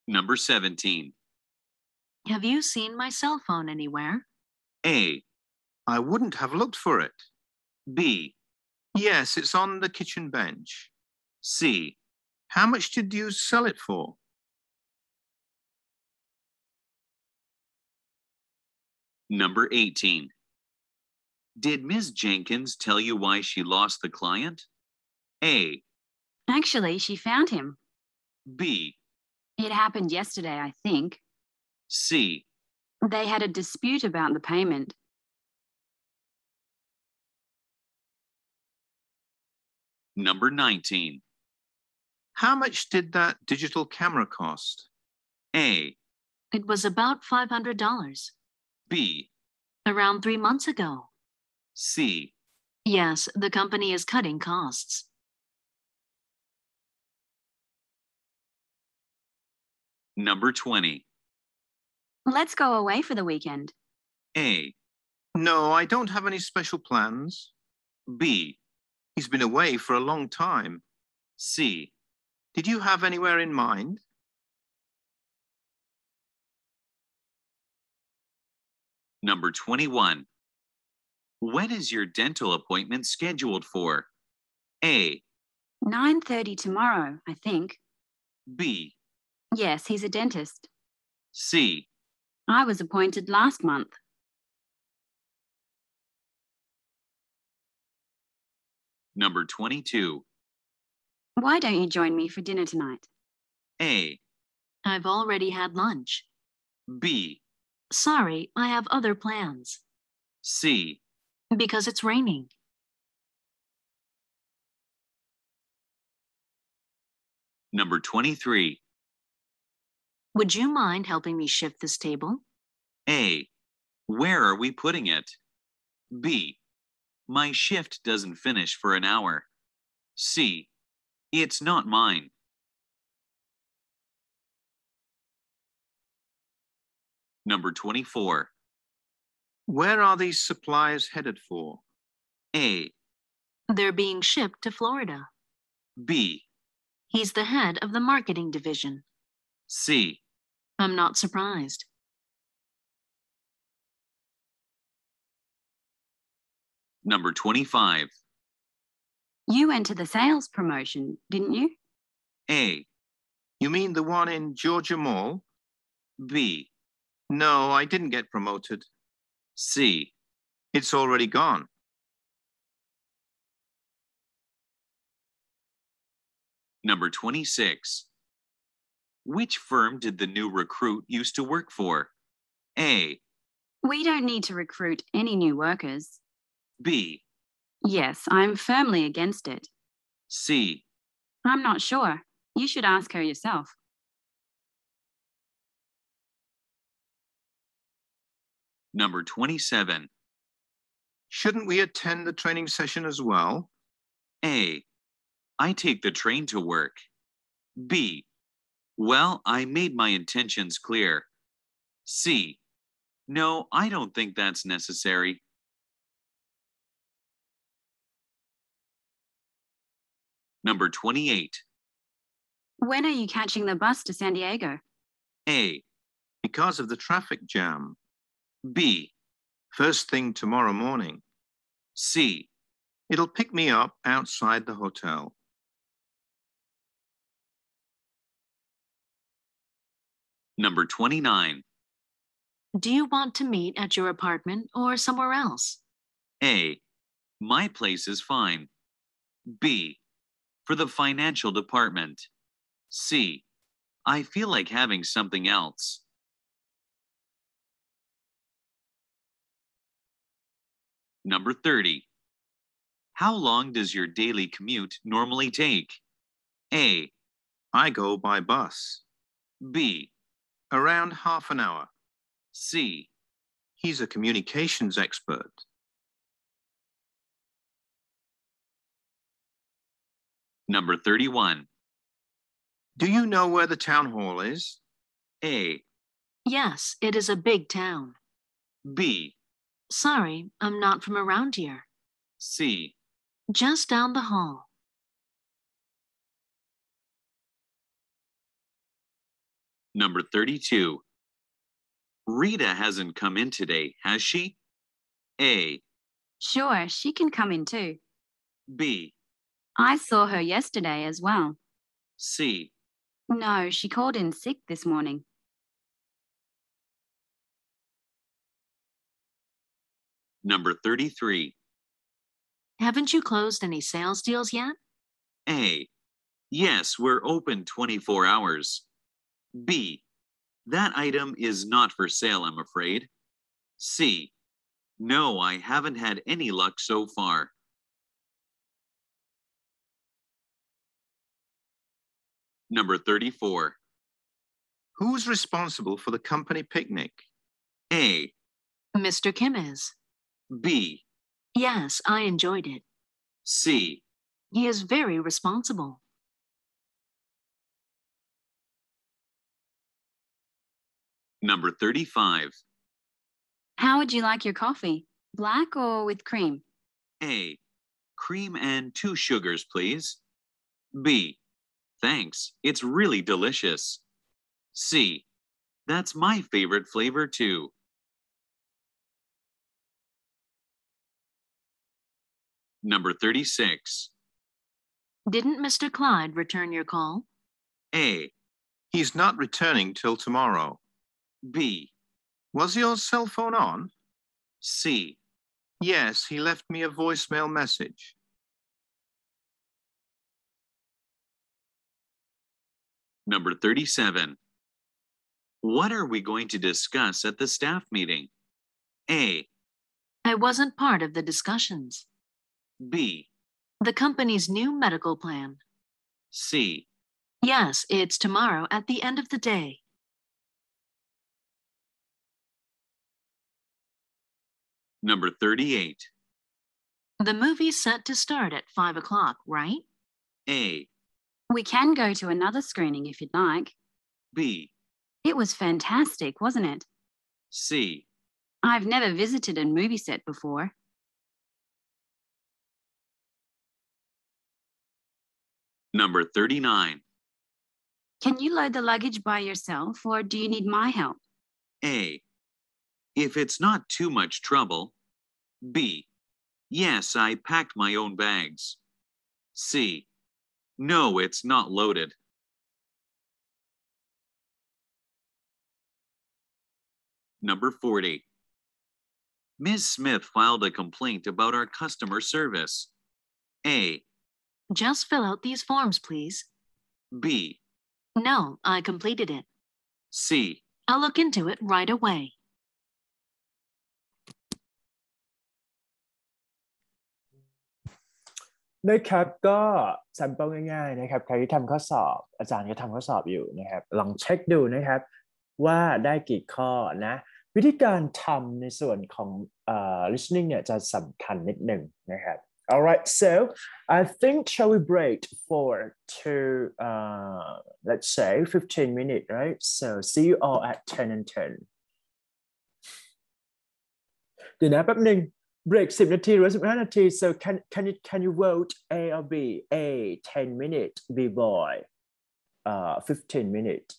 Number 17. Have you seen my cell phone anywhere? A, I wouldn't have looked for it. B, Yes, it's on the kitchen bench. C. How much did you sell it for? Number 18. Did Ms. Jenkins tell you why she lost the client? A, Actually, she found him. B, It happened yesterday, I think. C. They had a dispute about the payment. Number 19. How much did that digital camera cost? A, It was about $500. B, Around 3 months ago. C. Yes, the company is cutting costs. Number 20. Let's go away for the weekend. A, No, I don't have any special plans. B, He's been away for a long time. C. Did you have anywhere in mind? Number 21. When is your dental appointment scheduled for? A, 9:30 tomorrow, I think. B, Yes, he's a dentist. C. I was appointed last month. Number 22. Why don't you join me for dinner tonight? A, I've already had lunch. B, Sorry, I have other plans. C. Because it's raining. Number 23. Would you mind helping me shift this table? A, Where are we putting it? B. My shift doesn't finish for an hour. C. It's not mine. Number 24. Where are these supplies headed for? A. They're being shipped to Florida. B. He's the head of the marketing division. C. I'm not surprised. Number 25. You went to the sales promotion, didn't you? A. You mean the one in Georgia Mall? B. No, I didn't get promoted. C. It's already gone. Number 26. Which firm did the new recruit used to work for? A. We don't need to recruit any new workers. B. Yes, I'm firmly against it. C. I'm not sure. You should ask her yourself. Number 27. Shouldn't we attend the training session as well? A. I take the train to work. B. Well, I made my intentions clear. C. No, I don't think that's necessary. Number 28. When are you catching the bus to San Diego? A. Because of the traffic jam. B. First thing tomorrow morning. C. It'll pick me up outside the hotel. Number 29. Do you want to meet at your apartment or somewhere else? A. My place is fine. B. For the financial department. C. I feel like having something else. Number 30. How long does your daily commute normally take? A. I go by bus. B. Around half an hour. C. He's a communications expert. Number 31. Do you know where the town hall is? A. Yes, it is a big town. B. Sorry, I'm not from around here. C. Just down the hall. Number 32. Rita hasn't come in today, has she? A. Sure, she can come in too. B. I saw her yesterday as well. C. No, she called in sick this morning. Number 33. Haven't you closed any sales deals yet? A. Yes, we're open 24 hours. B. That item is not for sale, I'm afraid. C. No, I haven't had any luck so far. Number 34. Who's responsible for the company picnic? A. Mr. Kim is. B. Yes, I enjoyed it. C. He is very responsible. Number 35. How would you like your coffee? Black or with cream? A. Cream and 2 sugars, please. B. Thanks, it's really delicious. C. That's my favorite flavor too. Number 36. Didn't Mr. Clyde return your call? A. He's not returning till tomorrow. B. Was your cell phone on? C. Yes, he left me a voicemail message. Number 37. What are we going to discuss at the staff meeting? A. I wasn't part of the discussions. B. The company's new medical plan. C. Yes, it's tomorrow at the end of the day. Number 38. The movie's set to start at 5 o'clock, right? A. We can go to another screening if you'd like. B. It was fantastic, wasn't it? C. I've never visited a movie set before. Number 39. Can you load the luggage by yourself or do you need my help? A. If it's not too much trouble. B. Yes, I packed my own bags. C. No, it's not loaded. Number 40. Ms. Smith filed a complaint about our customer service. A. Just fill out these forms, please. B. No, I completed it. C. I'll look into it right away. นะครับก็แซมเปิลง่ายๆนะครับใครที่ทำข้อสอบอาจารย์ก็ทำข้อสอบอยู่นะครับลองเช็คดูนะครับว่าได้กี่ข้อนะวิธีการทำในส่วนของlistening เนี่ยจะสำคัญนิดหนึ่งนะครับ Alright, so I think shall we break for let's say 15 minutes, right? So see you all at 10 and 10. เดี๋ยวนะแป๊บหนึ่ง break 10 นาทีหรือ15 นาที so can you vote A or B? A 10 minutes, B boy 15 minutes.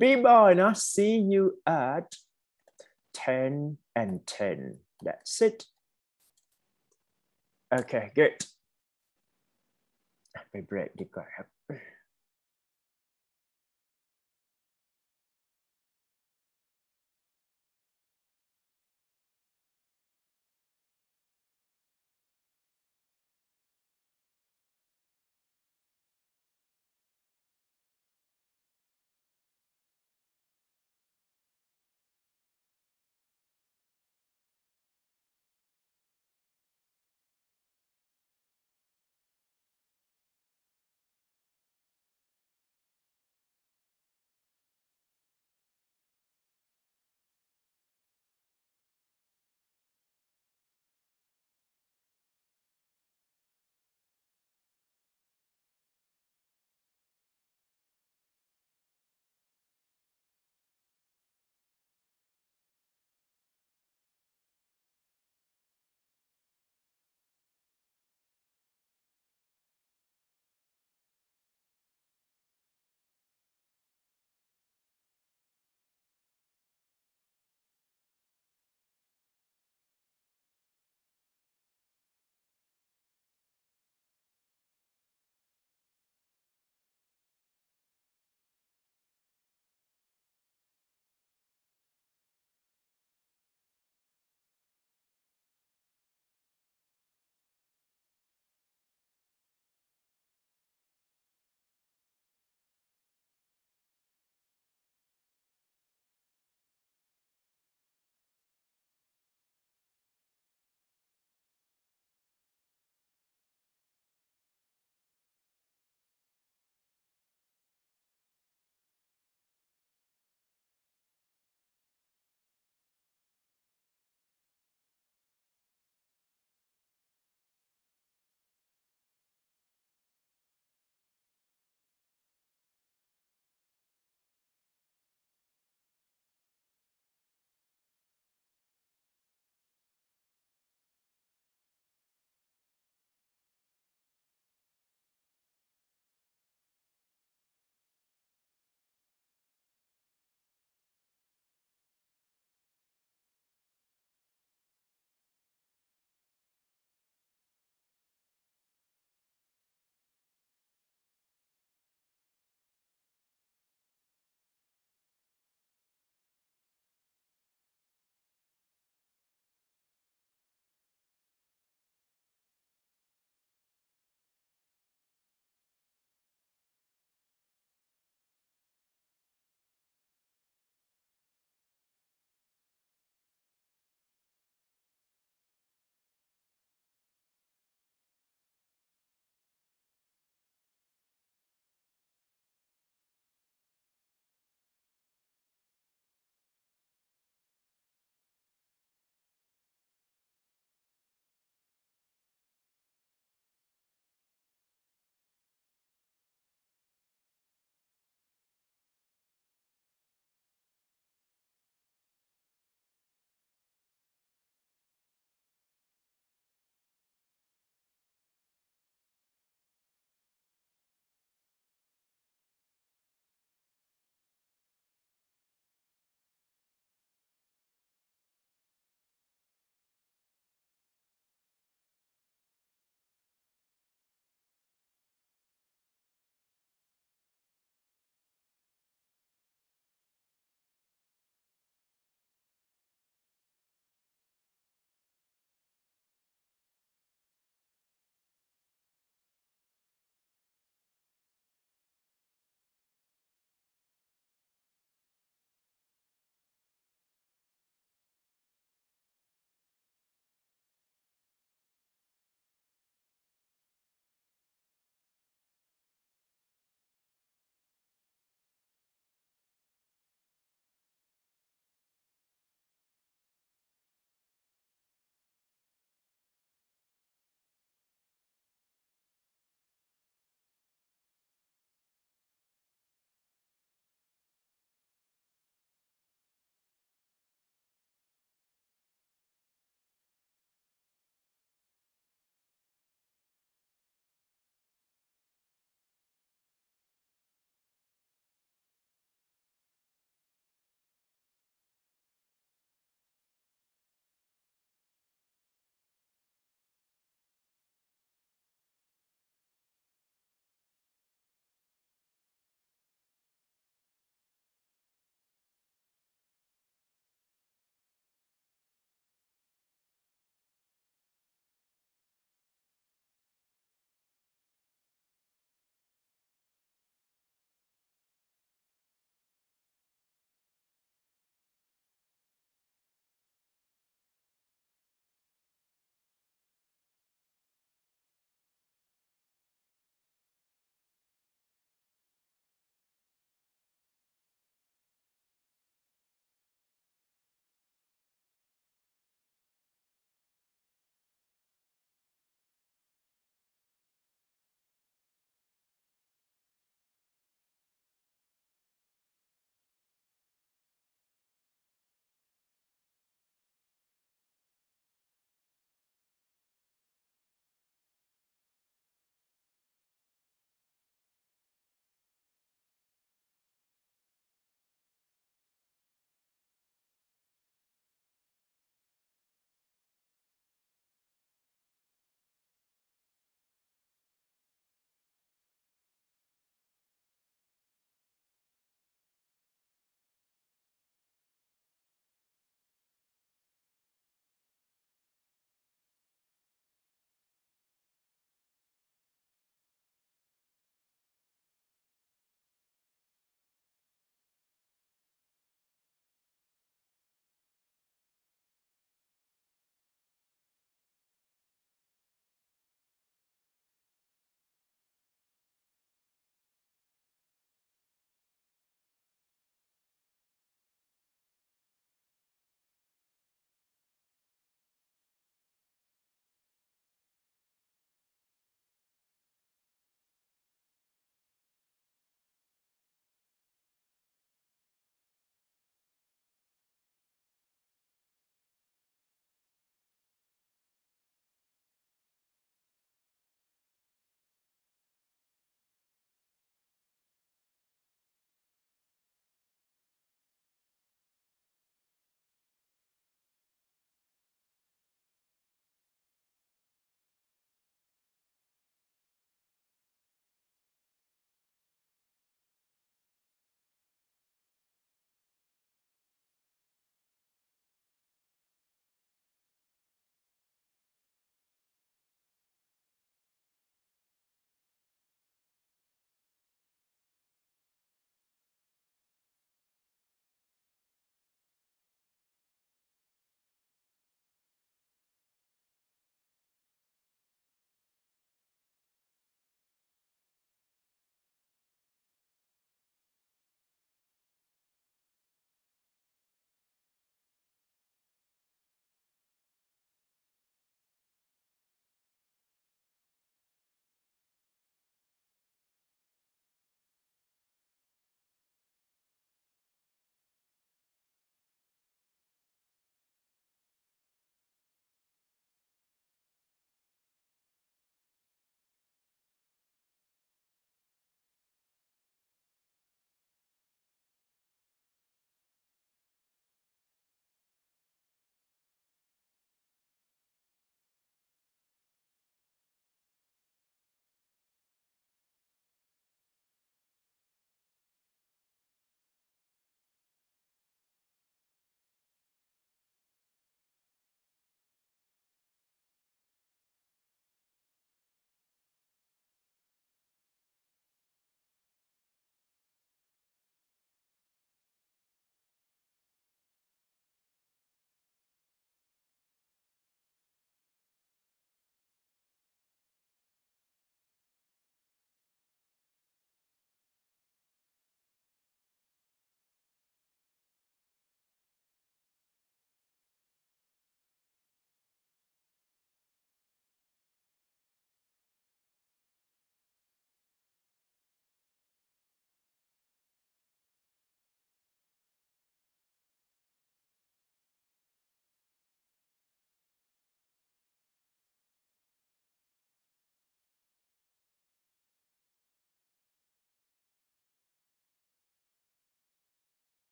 B boy เนาะ see you at 10 and 10. That's it. Okay, good. ไป break ดีกว่าครับ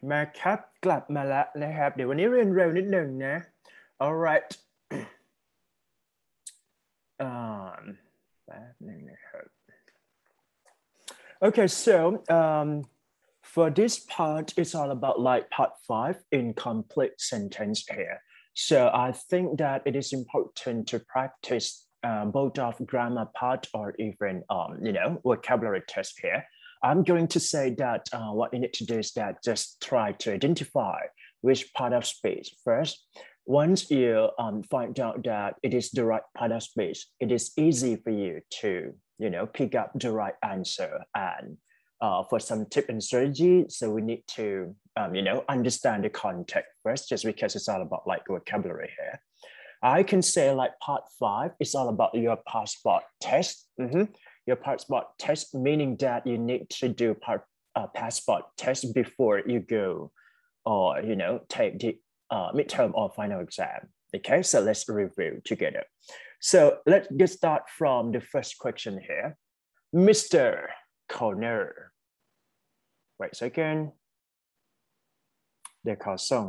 มาครับกลับมาแล้วนะครับเดี๋ยววันนี้เรียนเร็วนิดหนึ่งนะ alright แป๊บนึงนะครับ okay so for this part it's all about like part 5 incomplete sentence here so I think that it is important to practice both of grammar part or even vocabulary test here. I'm going to say that what you need to do is that just try to identify which part of speech first. Once you find out that it is the right part of speech, it is easy for you to, pick up the right answer. And for some tip and strategy, so we need to, understand the context first, just because it's all about like vocabulary here. I can say like part 5 is all about your passport test. Your passport test, meaning that you need to do passport test before you go or, take the midterm or final exam. Okay, so let's review together. So let's get started from the first question here. Mr. Connor. Wait a second. เดี๋ยวขอส่ง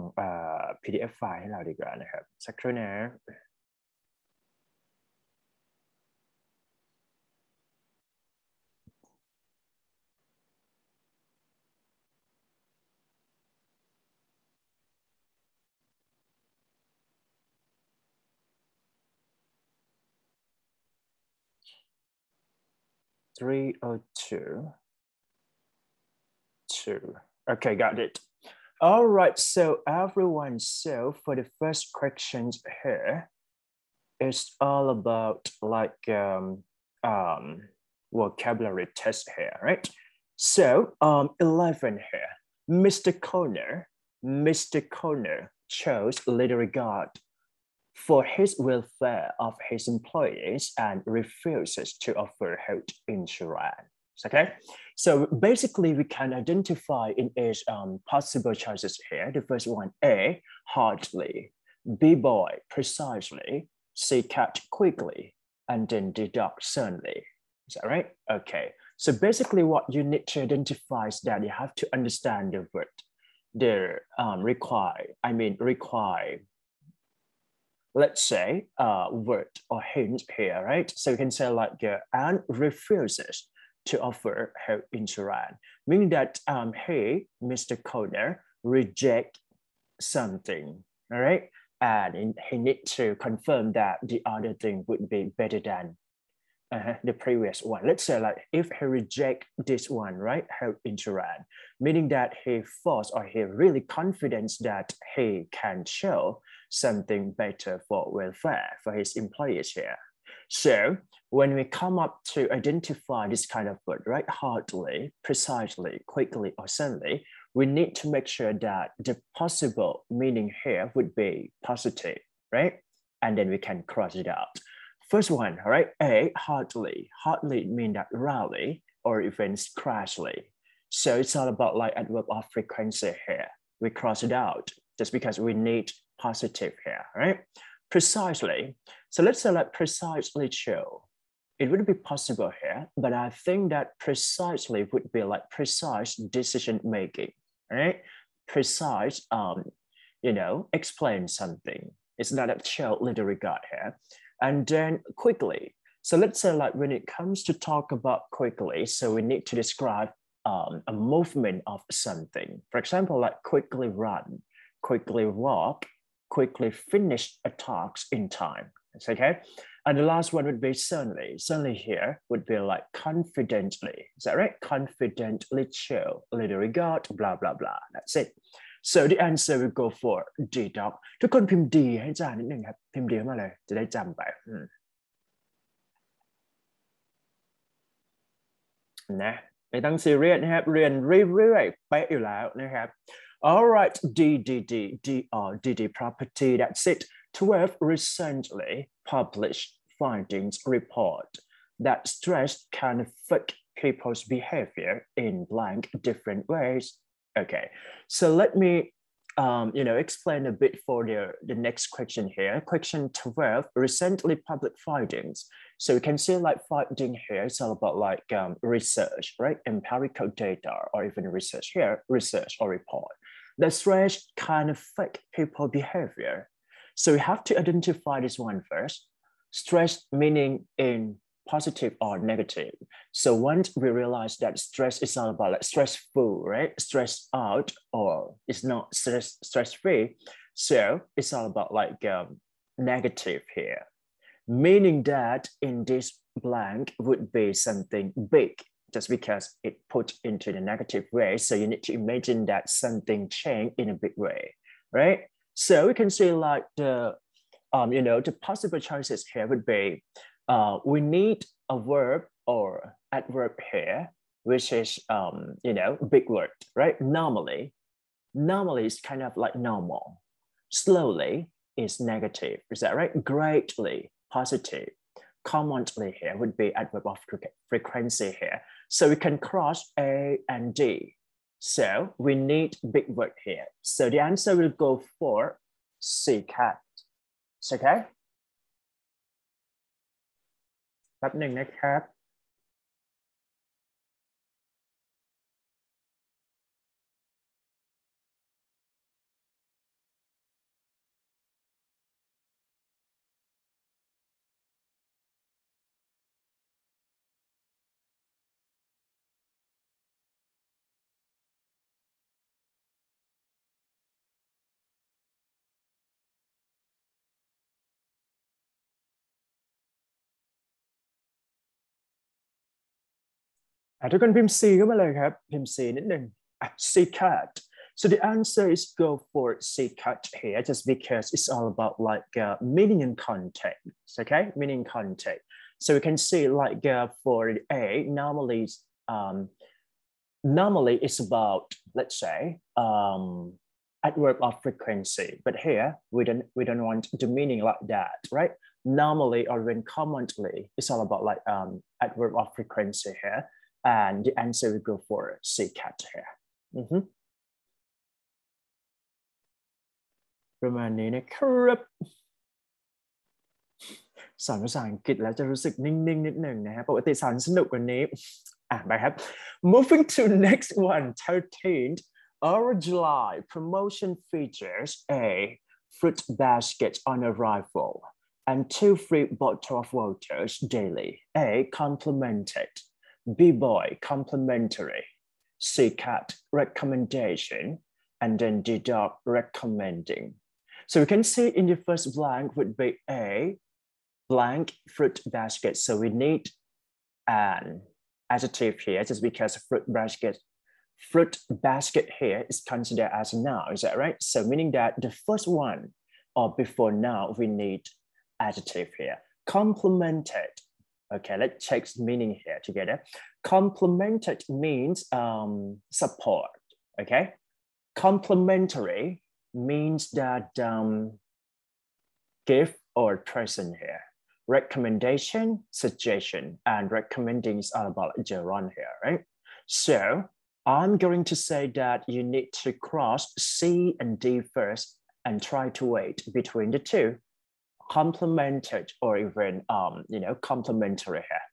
PDF ไฟล์ให้เราดีกว่านะครับสักครู่นะ 302. Okay, got it. All right, so everyone, so for the first questions here, it's all about like vocabulary test here, right? So 11 here, Mr. Connor shows little regard for his welfare of his employees and refuses to offer health insurance. Okay, so basically we can identify in each possible choices here. The first one, A, hardly, B, boy, precisely, C, cat, quickly, and then D, dog, certainly. Is that right? Okay, so basically what you need to identify is that you have to understand the word. The require, let's say word or hint here, right? So you can say like, and refuses to offer health insurance, meaning that he, Mr. Connor, reject something, all right? And he needs to confirm that the other thing would be better than the previous one. Let's say like if he reject this one, right? Health insurance, meaning that he forced or he really confident that he can show something better for welfare for his employees here. So when we come up to identify this kind of word, right? Hardly, precisely, quickly, or suddenly, we need to make sure that the possible meaning here would be positive, right? And then we can cross it out. First one, all right? A, hardly. Hardly mean that rarely or even scarcely. So it's all about like adverb of frequency here. We cross it out just because we need positive here, right? Precisely. So let's say like precisely show. It would be possible here, but I think that precisely would be like precise decision making, right? Precise, explain something. It's not a show little regard here. And then quickly. So let's say like when it comes to talk about quickly, so we need to describe a movement of something. For example, like quickly run, quickly walk, quickly finish a task in time. It's okay. And the last one would be certainly. Certainly here would be like confidently. Is that right? Confidently show little regard, blah, blah, blah. That's it. So the answer will go for D dog. ทุกคนพิมพ์ D ให้อาจารย์นิดนึงครับพิมพ์ D มาเลยจะได้จำไปนะไม่ต้องซีเรียสนะครับเรียนเรื่อยๆไปอยู่แล้วนะครับ All right, D property, that's it. 12 recently published findings report that stress can affect people's behavior in blank different ways. Okay, so let me explain a bit for the next question here. Question 12, recently public findings. So you can see like finding here, it's all about like research, right? Empirical data or even research here, research or report. The stress kind of affect people behavior. So we have to identify this one first. Stress meaning in positive or negative. So once we realize that stress is all about like stressful, right? Stress out or it's not stress-free. So it's all about like negative here. Meaning that in this blank would be something big just because it put into the negative way. So you need to imagine that something changed in a big way, right? So we can see like the possible choices here would be we need a verb or adverb here, which is, big word, right? Normally is kind of like normal. Slowly is negative, is that right? Greatly, positive. Commonly here would be adverb of frequency here. So we can cross A and D. So we need big word here. So the answer will go for C, cat. Okay? แป๊บหนึ่งนะครับ ทุกคนพิมพ์ C เข้ามาเลยครับพิมพ์ C นิดหนึ่ง C cut. So the answer is go for C cut here just because it's all about like meaning and context, okay? Meaning and context. So we can see like for A, normally it's about, let's say, adverb of frequency, but here we don't want the meaning like that, right? Normally or even commonly, it's all about like adverb of frequency here. And the answer will go for C cat here. ประมาณนี้นะครับสอนภาษาอังกฤษแล้วจะรู้สึกนิ่งๆนิดหนึ่งนะครับปกติสอนสนุกกว่านี้ไปครับ Moving to next one 13th our July promotion features a fruit basket on arrival and 2 free bottles of water daily. A complimented, B-boy complimentary, C cat recommendation, and then D dog recommending. So we can see in the first blank would be A blank fruit basket. So we need an adjective here just because fruit basket here is considered as a noun, is that right? So meaning that the first one or before noun we need adjective here. Complimented. Okay, let's check the meaning here together. Complimented means support, okay? Complimentary means that gift or present here. Recommendation, suggestion, and recommending is all about Geron here, right? So I'm going to say that you need to cross C and D first and try to wait between the two. Complemented or even complementary here.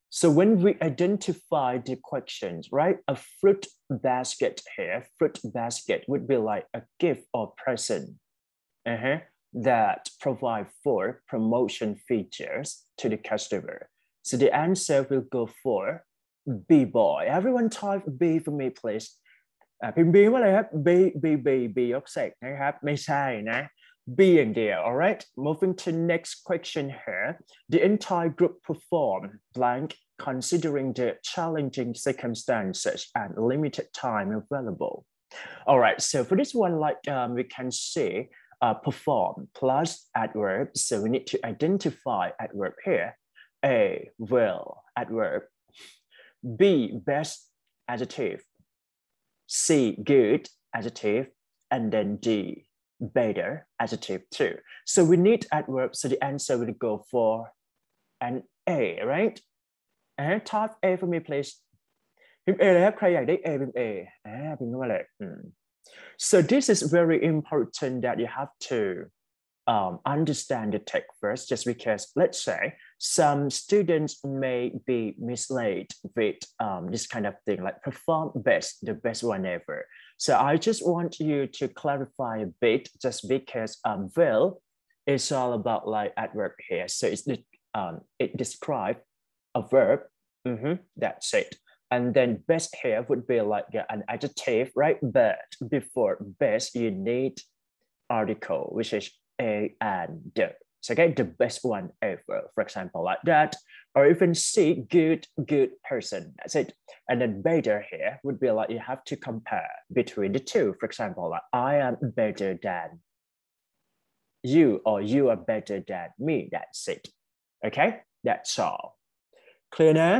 So when we identify the questions, right? A fruit basket here, fruit basket would be like a gift or present that provide for promotion features to the customer. So the answer will go for B-boy. Everyone type B for me, please. พิมพ์ B มาเลยครับ B ยกเสกนะครับไม่ใช่นะ B อย่างเดียว all right moving to next question here the entire group performed blank considering the challenging circumstances and limited time available. All right, so for this one like we can see perform plus adverb, so we need to identify adverb here. A will adverb, B best adjective, C good adjective, and then D better adjective too. So we need adverb, so the answer will go for an A, right? And type A for me, please. พิมพ์ A เลยครับใครอยากได้ A พิมพ์ A พิมพ์เข้ามาเลย so this is very important that you have to understand the text first, just because let's say some students may be misled with this kind of thing, like perform best, the best one ever. So I just want you to clarify a bit, just because will is all about like adverb here. So it describes a verb. That's it. And then best here would be like an adjective, right? But before best, you need article, which is A and the. So okay, the best one ever, for example, like that. Or even C, good person. That's it. And then better here would be like you have to compare between the two. For example, like I am better than you, or you are better than me. That's it. Okay, that's all. Clear now?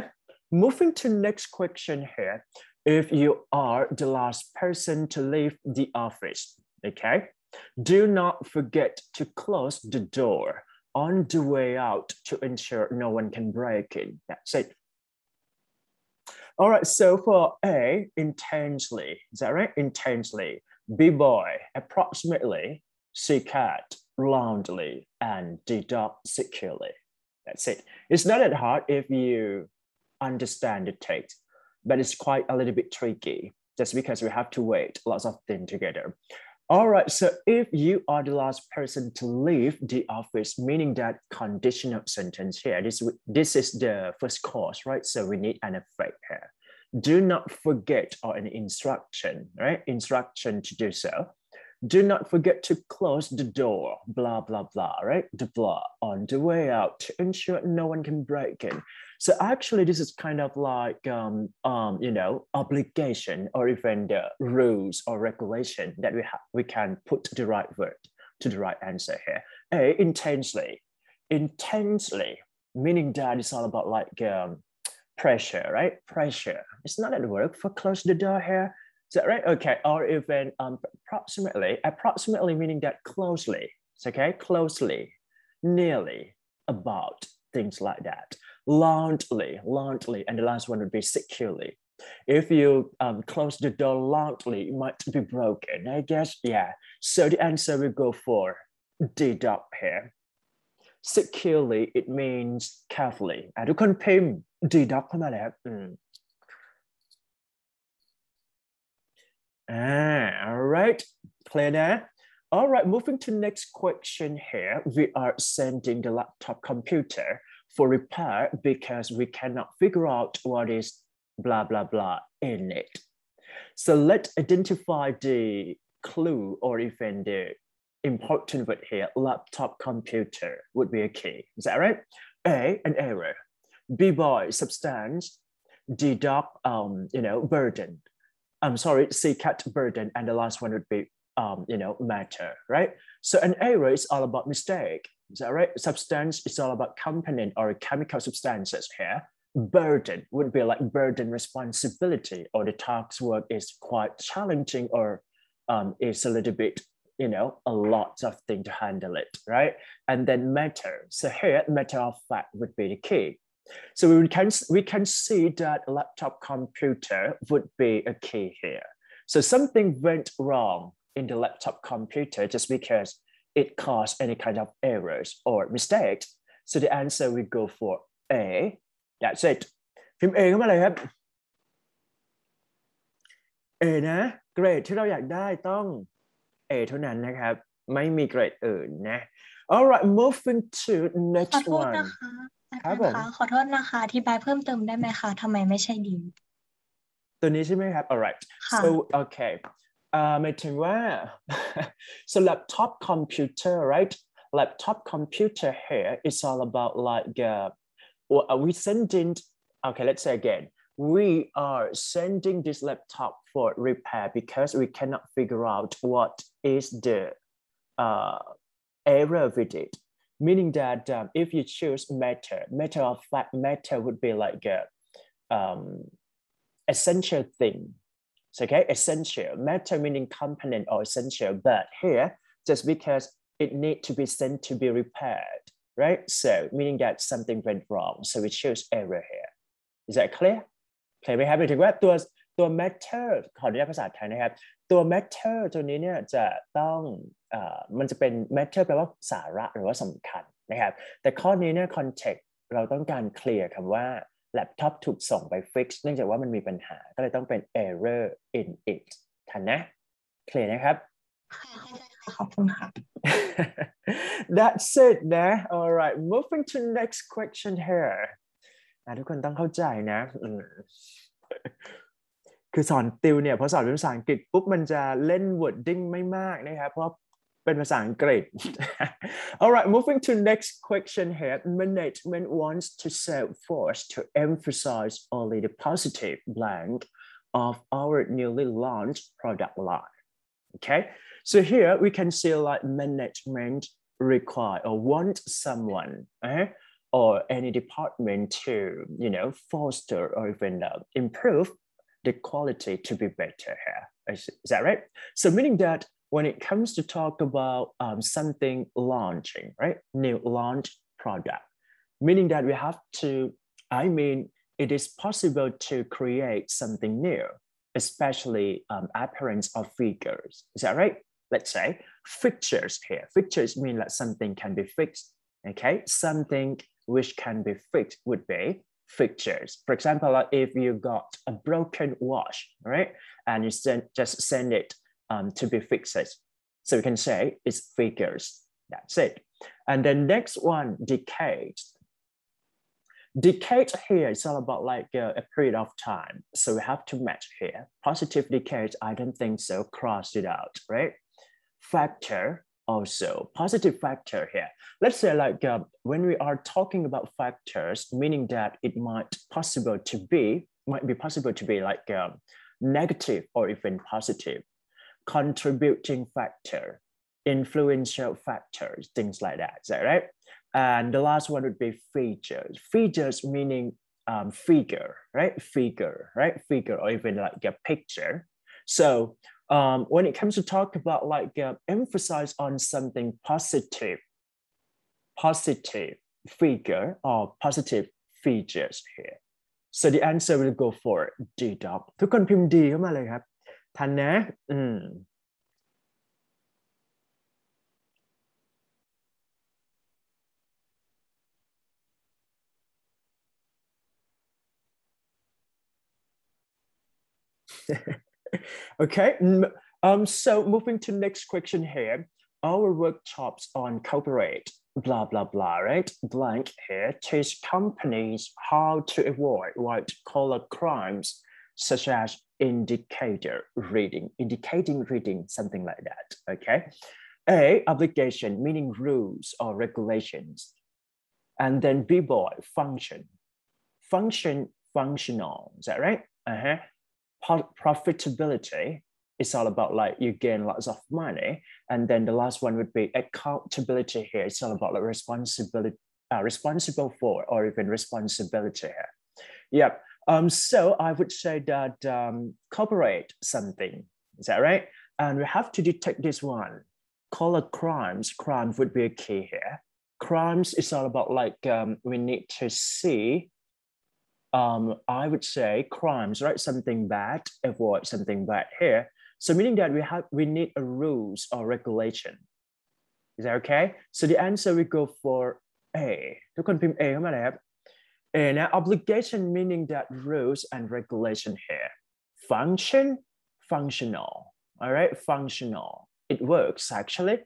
Moving to next question here. If you are the last person to leave the office, okay, do not forget to close the door on the way out to ensure no one can break in. That's it. All right, so for A, intensely, is that right? Intensely. B boy, approximately. C cat, roundly. And D dog, securely. That's it. It's not that hard if you understand the text, but it's quite a little bit tricky, just because we have to wait lots of things together. All right, so if you are the last person to leave the office, meaning that conditional sentence here, this is the first clause, right? So we need an effect here. Do not forget, or an instruction, right? Instruction to do so. Do not forget to close the door, blah, blah, blah, right? The blah on the way out to ensure no one can break in. So actually, this is kind of like, obligation, or even the rules or regulation that we can put the right word to the right answer here. A, intensely. Intensely, meaning that it's all about like pressure, right? Pressure. It's not at work for close the door here. Is that right? Okay, or even approximately meaning that closely. It's okay, closely, nearly, about, things like that. Loudly, and the last one would be securely. If you close the door loudly, it might be broken, I guess, yeah. So the answer will go for D dot here. Securely, it means carefully. ทุกคนพิมพ์ D dot เข้ามาแล้วall right, clear now? All right, moving to next question here. We are sending the laptop computer for repair because we cannot figure out what is blah, blah, blah in it. So let's identify the clue, or even the important word here. Laptop computer would be a key. Is that right? A, an error. B, boy, substance. D, dog, burden. I'm sorry, C, cat, burden. And the last one would be, matter, right? So an error is all about mistake. Is that right? Substance is all about component or chemical substances here. Burden would be like burden responsibility, or the task work is quite challenging, or is a little bit, a lot of things to handle it, right? And then matter. So here, matter of fact would be the key. So we can see that a laptop computer would be a key here. So something went wrong in the laptop computer just because it caused any kind of errors or mistakes. So the answer we go for A. That's it. พิมพ์ A เข้ามาเลยครับ A นะ เกรดที่เราอยากได้ต้อง A เท่านั้นนะครับ ไม่มีเกรดอื่นนะ All right, moving to next one. อาจารย์คะขอโทษนะคะอธิบายเพิ่มเติมได้ไหมคะทำไมไม่ใช่ดีตัวนี้ใช่ไหมครับ alright so okay หมายถึงว่า so laptop computer right laptop computer here is all about like we sending okay let's say again we are sending this laptop for repair because we cannot figure out what is the error with it. Meaning that if you choose matter of fact, matter would be like a essential thing. So, okay, essential. Matter meaning component or essential, but here, just because it need to be sent to be repaired, right? So, meaning that something went wrong. So we choose error here. Is that clear? เคยไหมครับหมายถึงว่าตัว matter ขออนุญาตภาษาไทยนะครับตัว matter ตัวนี้เนี่ยจะต้องมันจะเป็น matter แปลว่าสาระหรือว่าสำคัญนะครับแต่ข้อนี้เนี่ย context เราต้องการเคลียร์คำว่าแล็ปท็อปถูกส่งไป fix เนื่องจากว่ามันมีปัญหาก็เลยต้องเป็น error in it ทันนะเคลียร์นะครับขอบคุณค่ะ That's it นะ alright moving to next question here ทุกคนต้องเข้าใจนะคือสอนติวเนี่ยพอสอนเป็นภาษาอังกฤษปุ๊บมันจะเล่น wording ไม่มากนะครับเพราะเป็นภาษาอังกฤษ Alright moving to next question here management wants to save force to emphasize only the positive blank of our newly launched product line okay so here we can see like management require or want someone or any department to foster or even improve the quality to be better here. Is that right? So meaning that when it comes to talk about something launching, right? New launch product, meaning that we have to, it is possible to create something new, especially appearance of figures. Is that right? Let's say fixtures here. Fixtures mean that something can be fixed, okay? Something which can be fixed would be fixtures. For example, like if you got a broken watch, right? And you just send it to be fixed. So we can say it's figures. That's it. And then next one, decade. Decade here is all about like a period of time. So we have to match here. Positive decade, I don't think so. Cross it out, right? Factor, also positive factor here. Let's say like when we are talking about factors, meaning that it might be possible to be like negative or even positive. Contributing factor, influential factors, things like that. Is that right? And the last one would be features. Features meaning figure, right? Figure, right? Figure or even like a picture. So when it comes to talk about like emphasize on something positive figure or positive features here. So the answer will go for D dog. ทุกคนพิมพ์ดีเข้ามาเลยครับทันนะ Okay, so moving to next question here. Our workshops on corporate, blah, blah, blah, right? Blank here, teach companies how to avoid white-collar crimes, such as indicating reading, something like that, okay? A, obligation, meaning rules or regulations. And then B-boy, functional, is that right? Profitability is all about like you gain lots of money, and then the last one would be accountability here. It's all about like responsible for or even responsibility here. Yep. So I would say that corporate something. Is that right? And we have to detect this one. Color crimes. Crime would be a key here. Crimes is all about like we need to see. I would say crimes, right? Something bad, avoid something bad here. So meaning that we need a rules or regulation. Is that okay? So the answer we go for A. ทุกคนพิมพ์ A เข้ามาเลยครับ A นะ obligation meaning that rules and regulation here. Functional. All right, functional. It works actually.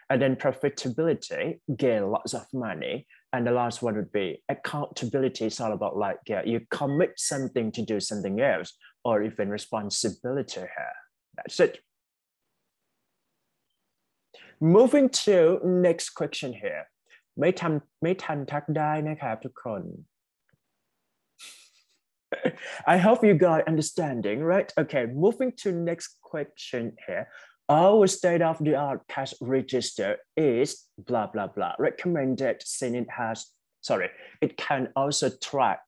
And then profitability, gain lots of money. And the last one would be accountability. It's all about like you commit something to do something else or even responsibility here. That's it. Moving to next question here. ไม่ทันทักได้นะครับทุกคน I hope you got understanding, right? Okay, moving to next question here. Our state-of-the-art cash register is blah, blah, blah. Recommended since it can also track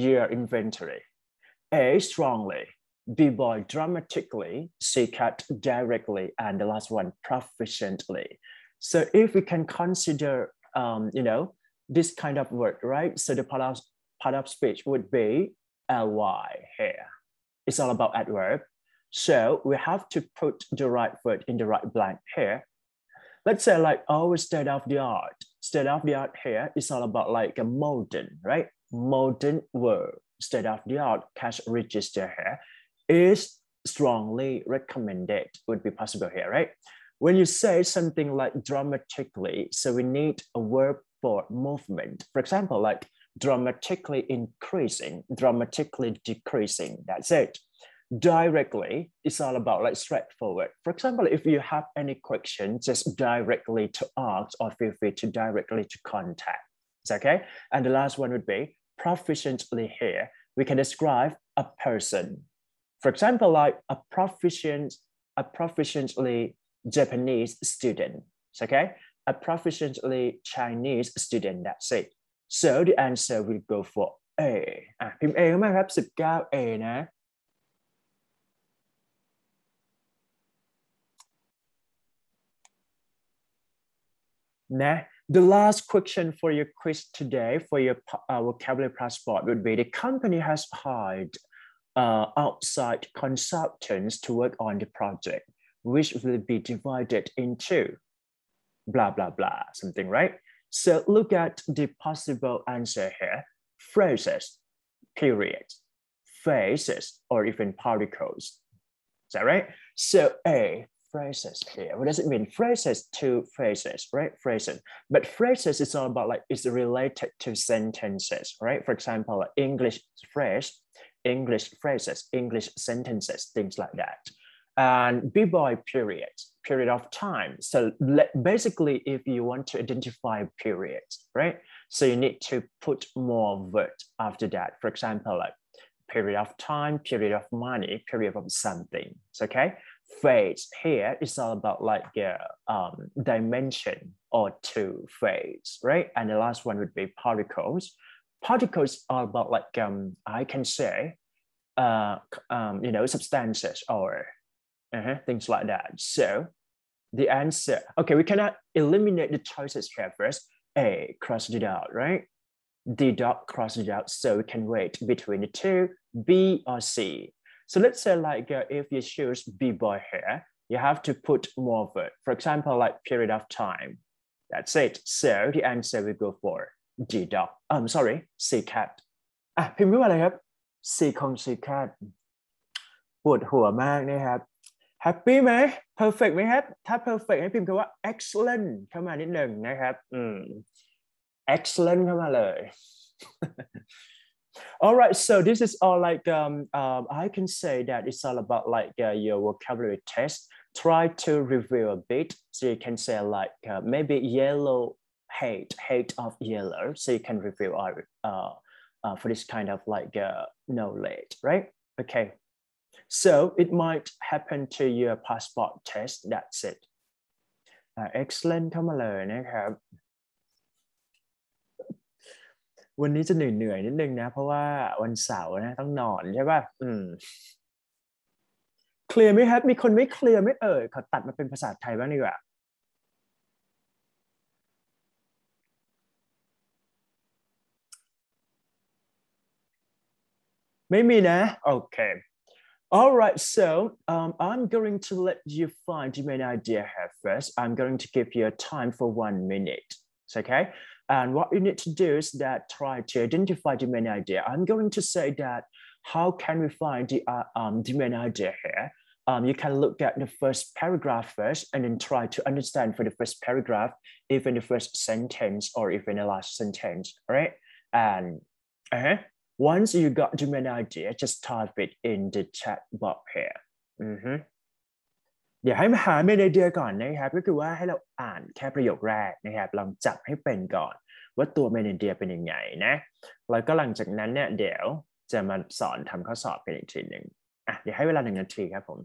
your inventory. A, strongly. B, boy, dramatically. C, cut directly. And the last one, proficiently. So if we can consider, this kind of word, right? So the part of speech would be ly here. It's all about adverb. So we have to put the right word in the right blank here. Let's say like our state of the art. State of the art here is all about like a modern, right? Modern world. State of the art cash register here is strongly recommended, would be possible here, right? When you say something like dramatically, so we need a verb for movement. For example, like dramatically increasing, dramatically decreasing, that's it. Directly, it's all about like straightforward. For example, if you have any question, just directly to ask or feel free to directly to contact. It's okay. And the last one would be proficiently here. We can describe a person. For example, like a proficiently Japanese student. It's okay. A proficiently Chinese student. That's it. So the answer will go for A. พิมพ์ A เข้ามาครับ 19A นะ The last question for your quiz today for your vocabulary passport would be: the company has hired outside consultants to work on the project, which will be divided into blah, blah, blah, something, right? So look at the possible answer here: phrases, period, phrases, or even particles. Is that right? So A, phrases here. What does it mean? Phrases to phrases, right? Phrases. But phrases is all about like it's related to sentences, right? For example, like English phrase, English phrases, English sentences, things like that. And B-boy period, period of time. So basically, if you want to identify periods, right? So you need to put more words after that. For example, like period of time, period of money, period of something. It's okay. Phase here is all about like dimension or two phase, right? And the last one would be particles. Particles are about like I can say substances or things like that. So the answer, okay, we cannot eliminate the choices here first. A, cross it out, right? D dot, cross it out, so we can wait between the two, B or C. So let's say like if you choose B-boy here, you have to put more word. For example, like period of time. That's it. So the answer will go for D dot. C cat. พิมพ์ว่าอะไรครับ C ของ C cat ปวดหัวมากนะครับ Happy ไหม Perfect ไหมครับ ถ้า Perfect ให้พิมพ์คำว่า excellent เข้ามานิดหนึ่งนะครับexcellent เข้ามาเลย All right, so this is all like I can say that it's all about like your vocabulary test. Try to review a bit, so you can say like maybe yellow, hate of yellow, so you can review for this kind of like knowledge, right? Okay, so it might happen to your passport test. That's it. Excellent เข้ามาเลยนะครับ วันนี้จะเหนื่อยนิดนึงนะเพราะว่าวันเสาร์นะต้องนอนใช่ป่ะเคลียร์ไหมครับมีคนไม่เคลียร์ไหมขอตัดมาเป็นภาษาไทยบ้างดีกว่าไม่มีนะโอเค All right, so I'm going to let you find the main idea here first. I'm going to give you a time for 1 minute. It's okay. And what you need to do is that try to identify the main idea. I'm going to say that how can we find the main idea here? You can look at the first paragraph first and then try to understand for the first paragraph, even the first sentence or even the last sentence, right? And once you got the main idea, just type it in the chat box here. เดี๋ยวให้มาหาเมนไอเดียก่อนนะครับก็คือว่าให้เราอ่านแค่ประโยคแรกนะครับลองจับให้เป็นก่อนว่าตัวเมนไอเดียเป็นยังไงนะแล้วก็หลังจากนั้นเนี่ยเดี๋ยวจะมาสอนทำข้อสอบกันอีกทีหนึ่งเดี๋ยวให้เวลา1 นาทีครับผม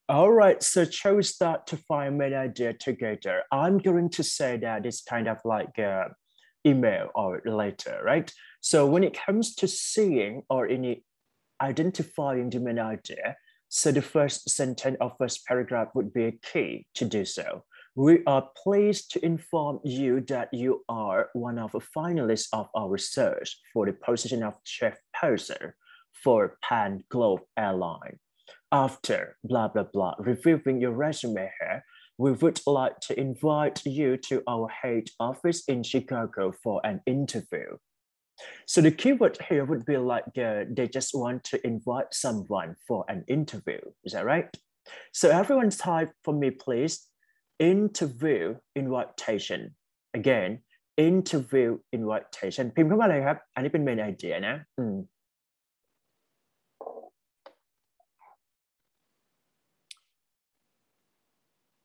All right, so shall we start to find main idea together? I'm going to say that it's kind of like a email or letter, right? So when it comes to seeing or any identifying the main idea, so the first sentence or first paragraph would be a key to do so. We are pleased to inform you that you are one of the finalists of our research for the position of chief purser for Pan Globe Airline. After blah, blah, blah, reviewing your resume here, we would like to invite you to our head office in Chicago for an interview. So the keyword here would be like they just want to invite someone for an interview. Is that right? So everyone type for me, please. Interview invitation. Again, interview invitation. พิมพ์เข้ามาเลยครับ อันนี้เป็น main idea นะ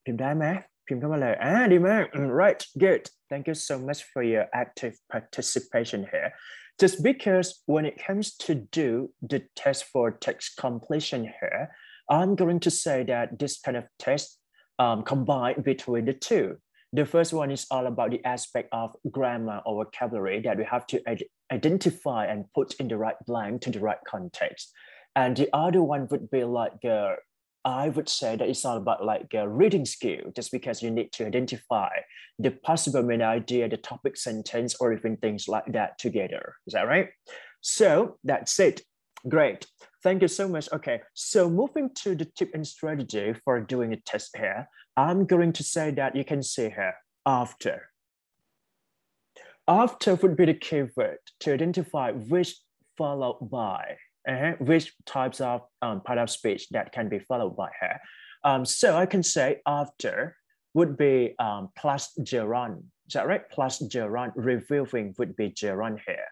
พิมพ์ได้ไหมพิมพ์เข้ามาเลยดีมาก right, good. Thank you so much for your active participation here. Just because when it comes to do the test for text completion here, I'm going to say that this kind of test combined between the two. The first one is all about the aspect of grammar or vocabulary that we have to identify and put in the right blank to the right context. And the other one would be like I would say that it's all about like a reading skill, just because you need to identify the possible main idea, the topic sentence, or even things like that together. Is that right? So that's it. Great. Thank you so much. Okay, so moving to the tip and strategy for doing a test here, I'm going to say that you can see here, after. After would be the keyword to identify which followed by. Which types of part of speech that can be followed by here. So I can say after would be plus gerund. Is that right? Plus gerund. Reviewing would be gerund here.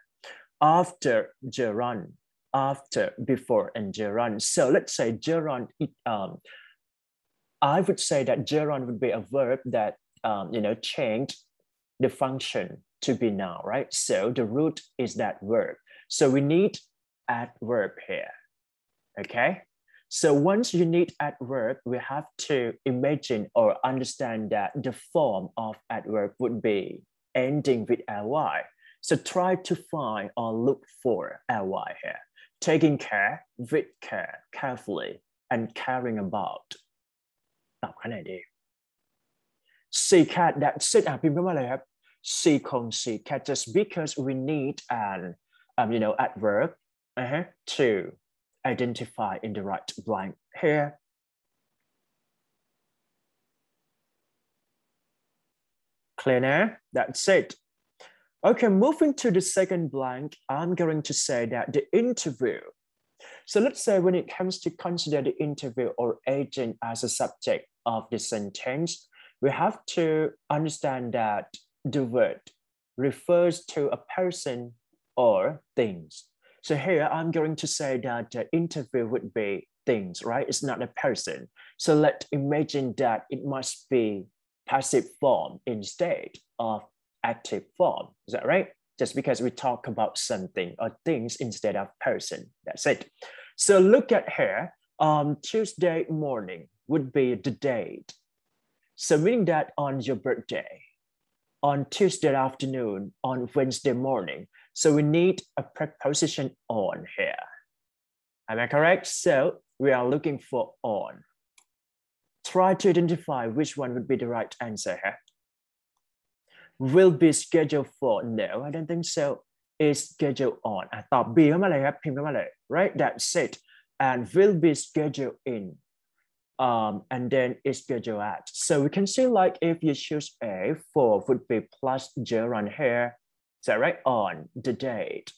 After gerund. After, before, and gerund. So let's say gerund. I would say that gerund would be a verb that change the function to be noun, right? So the root is that verb. So we need adverb here, okay? So once you need adverb, we have to imagine or understand that the form of adverb would be ending with ly. So try to find or look for ly here. Taking care, with care, carefully, and caring about. ตอบข้อไหนดี See cat, that's it. พิมพ์เข้ามาเลยครับ See คง see cat, just because we need an adverb to identify in the right blank here. Clear now? That's it. Okay, moving to the second blank, I'm going to say that the interview. So let's say when it comes to consider the interview or agent as a subject of the sentence, we have to understand that the word refers to a person or things. So here I'm going to say that the interview would be things, right? It's not a person. So let's imagine that it must be passive form instead of active form. Is that right? Just because we talk about something or things instead of person. That's it. So look at here. Tuesday morning would be the date. So meaning that on your birthday, on Tuesday afternoon, on Wednesday morning. So we need a preposition on here. Am I correct? So we are looking for on. Try to identify which one would be the right answer here. Will be scheduled for. No, I don't think so. Is scheduled on. ตอบ B เข้ามาเลยครับ พิมพ์เข้ามาเลย right? That's it. And will be scheduled in. And then is scheduled at. So we can see like if you choose A, for would be plus gerund here. Is that right? On the date.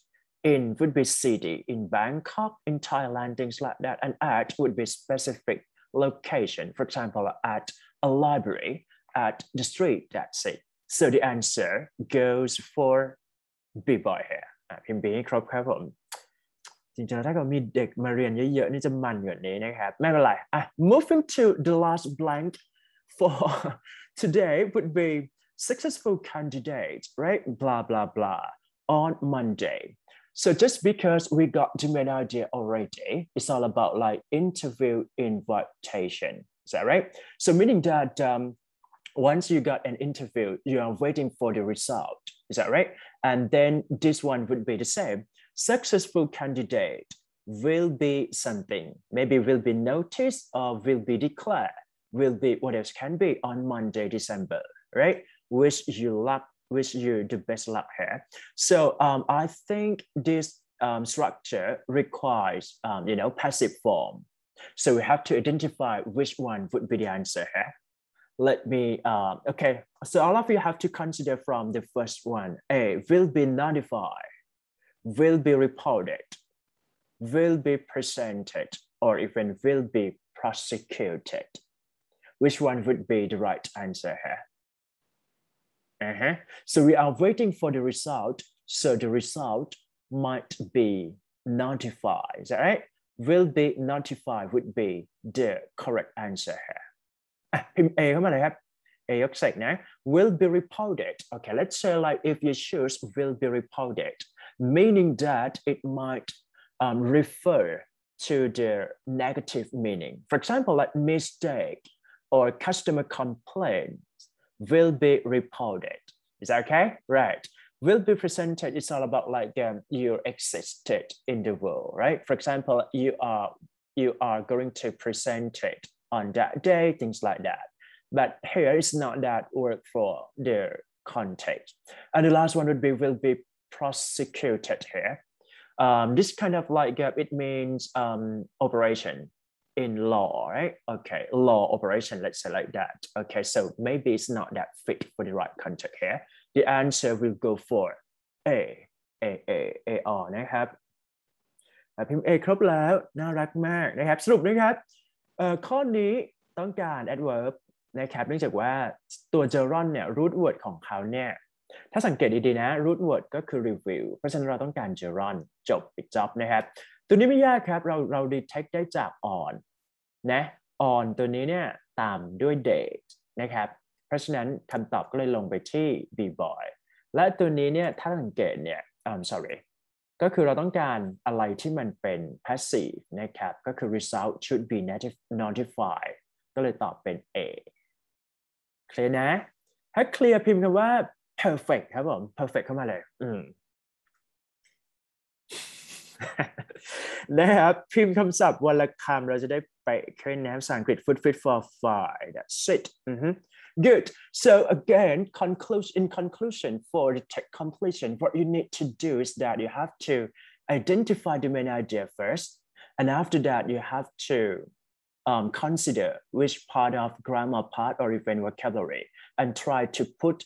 In would be city in Bangkok, in Thailand, things like that. And at would be specific location. For example, at a library, at the street. That's it. So the answer goes for B-boy here. พิมพ์ B ให้ครบครับผมจริงๆถ้าเกิดมีเด็กมาเรียนเยอะๆนี่จะมันกว่านี้นะครับไม่เป็นไร Moving to the last blank for today would be successful candidate, right? Blah, blah, blah. On Monday. So just because we got the main idea already, it's all about like interview invitation. Is that right? So meaning that once you got an interview, you are waiting for the result. Is that right? And then this one would be the same. Successful candidate will be something, maybe will be noticed or will be declared, will be what else can be on Monday, December, right? Wish you the best luck here. So I think this structure requires, passive form. So we have to identify which one would be the answer here. Let me, okay. So all of you have to consider from the first one. A, will be notified, will be reported, will be presented, or even will be prosecuted. Which one would be the right answer here? So we are waiting for the result. So the result might be notified. Is that right? Will be notified would be the correct answer here. พิมพ์ A เข้ามาเลยครับ A ยกเสกนะ will be reported. Okay, let's say like if you choose will be reported, meaning that it might refer to the negative meaning. For example, like mistake or customer complaint will be reported. Is that okay? Right. Will be presented. It's all about like you existed in the world, right? For example, you are going to present it on that day, things like that. But here it's not that word for the context. And the last one would be will be prosecuted here. This kind of like it means operation in law, right? Okay, law operation, let's say like that. Okay, so maybe it's not that fit for the right context here. The answer will go for A or นะครับพิมพ์ A ครบแล้วน่ารักมากนะครับสรุปนะครับข้อนี้ต้องการ adverb นะครับเนื่องจากว่าตัว gerund เนี่ย root word ของเขาเนี่ยถ้าสังเกตดีๆนะ root word ก็คือ review เพราะฉะนั้นเราต้องการ gerund จบปิด job นะครับตัวนี้ไม่ยากครับเรา detect ได้จาก on นะ on ตัวนี้เนี่ยตามด้วย date นะครับเพราะฉะนั้นคำตอบก็เลยลงไปที่ be boy และตัวนี้เนี่ยถ้าสังเกตเนี่ยsorry ก็คือเราต้องการอะไรที่มันเป็น passive นะครับก็คือ result should be notified ก็เลยตอบเป็น A เคลียร์นะถ้าเคลียร์พิมพ์คำว่า perfect ครับผม perfect เข้ามาเลยนะครับพิมพ์คำศัพท์วันละคำเราจะได้ไปขึ้นนะภาษาอังกฤษ fit for fight that's it Good. So again, in conclusion, for the tech completion, what you need to do is that you have to identify the main idea first, and after that, you have to consider which part of grammar part or even vocabulary, and try to put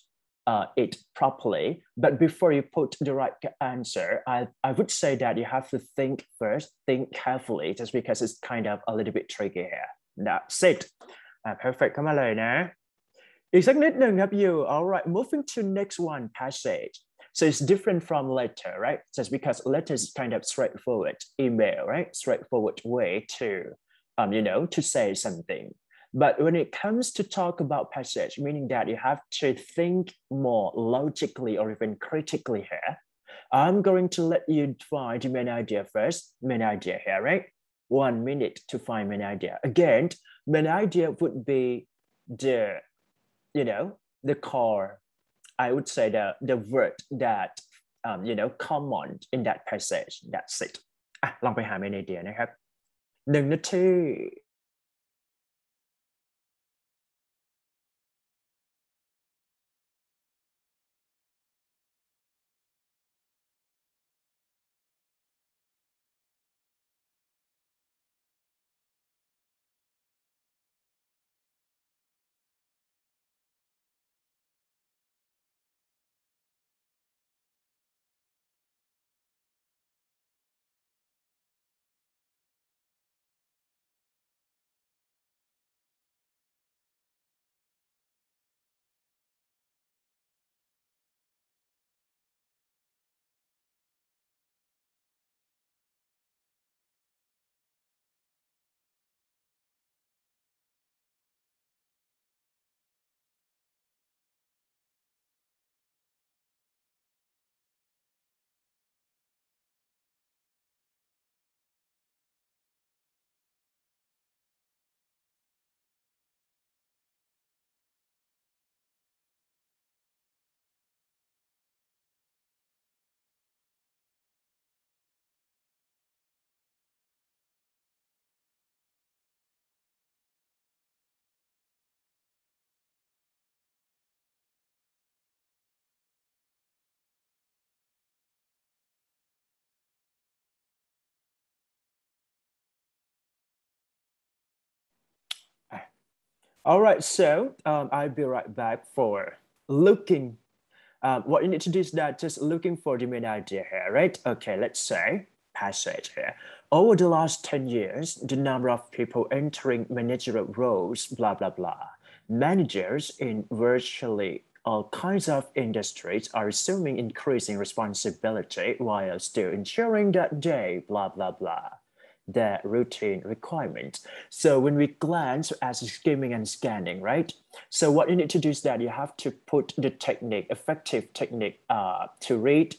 it properly. But before you put the right answer, I would say that you have to think first, think carefully, just because it's kind of a little bit tricky here. That's it. Perfect. เข้ามาเลยนะอีกสักนิดหนึ่งครับ you all right moving to next one passage so it's different from letter right just because letter is kind of straightforward email right straightforward way to to say something but when it comes to talk about passage meaning that you have to think more logically or even critically here I'm going to let you find the main idea first main idea here right 1 minute to find main idea again main idea would be the core, I would say the word that, common in that passage. That's it. ลองไปหา main idea นะครับ1 นาที All right, so I'll be right back for looking. What you need to do is that just looking for the main idea here, right? Okay, let's say passage here. Over the last 10 years, the number of people entering managerial roles, blah, blah, blah. Managers in virtually all kinds of industries are assuming increasing responsibility while still ensuring that they, blah, blah, blah, their routine requirements. So when we glance at skimming and scanning, right? So what you need to do is that you have to put the technique, effective technique to read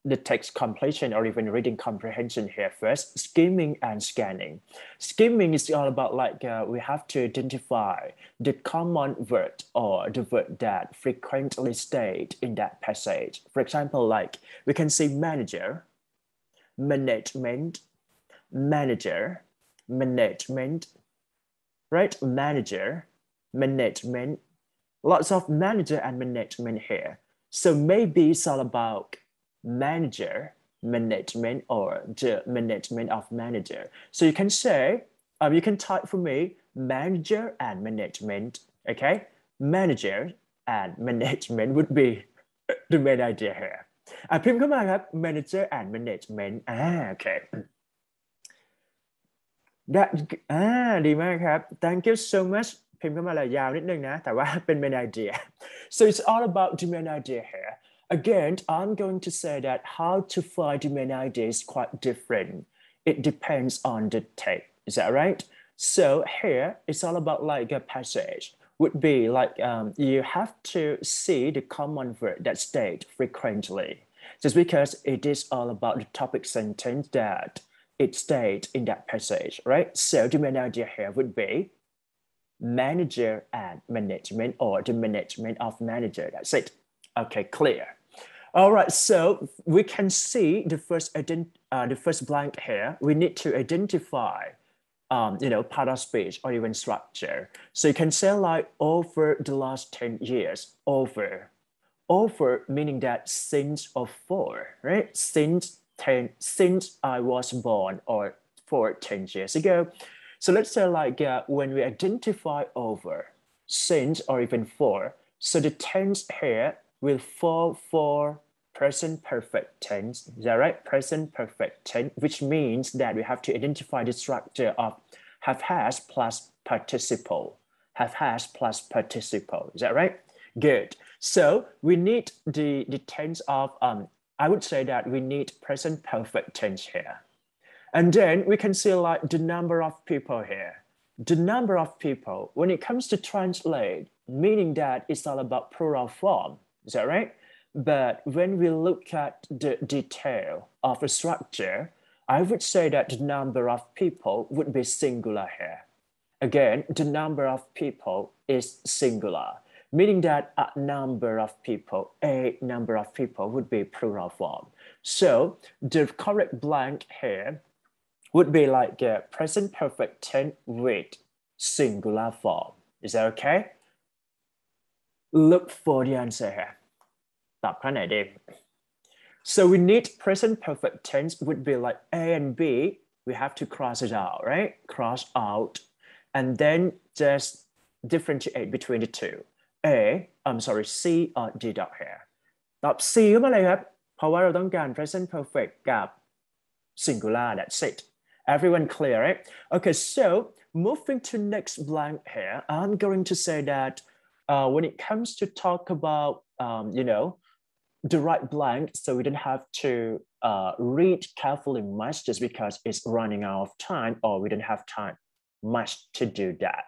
the text completion or even reading comprehension here first, skimming and scanning. Skimming is all about like we have to identify the common word or the word that frequently stayed in that passage. For example, like we can say manager, management, manager, management, right? Manager, management, lots of manager and management here. So maybe it's all about manager, management, or the management of manager. So you can say, you can type for me, manager and management, okay? Manager and management would be the main idea here. พิมพ์เข้ามาครับ manager and management โอเค ดีมากครับ thank you so much พิมพ์เข้ามาเลยยาวนิดนึงนะแต่ว่าเป็น main idea so it's all about the main idea here again I'm going to say that how to find the main idea is quite different it depends on the text is that right so here it's all about like a passage would be like you have to see the common word that stayed frequently just because it is all about the topic sentence that it stayed in that passage, right? So the main idea here would be manager and management or the management of manager. That's it. Okay, clear. All right, so we can see the first blank here. We need to identify part of speech or even structure. So you can say like over the last 10 years, over meaning that since or for, right? Since I was born or for 10 years ago. So let's say like when we identify over, since or even for, so the tense here will fall for present perfect tense. Is that right? Present perfect tense, which means that we have to identify the structure of have has plus participle. Have has plus participle. Is that right? Good. So we need the tense of I would say that we need present perfect tense here. And then we can see like the number of people here. The number of people, when it comes to translate, meaning that it's all about plural form. Is that right? But when we look at the detail of a structure, I would say that the number of people would be singular here. Again, the number of people is singular. Meaning that a number of people would be plural form. So the correct blank here would be like a present perfect tense with singular form. Is that okay? Look for the answer here. ตอบข้อไหนดี So we need present perfect tense would be like A and B. We have to cross it out, right? Cross out. And then just differentiate between the two. C or D dot here ตอบ C เข้ามาเลยครับเพราะว่าเราต้องการ present perfect กับ singular that's it everyone clear right okay so moving to next blank here I'm going to say that when it comes to talk about the right blank so we don't have to read carefully much just because it's running out of time or we don't have time much to do that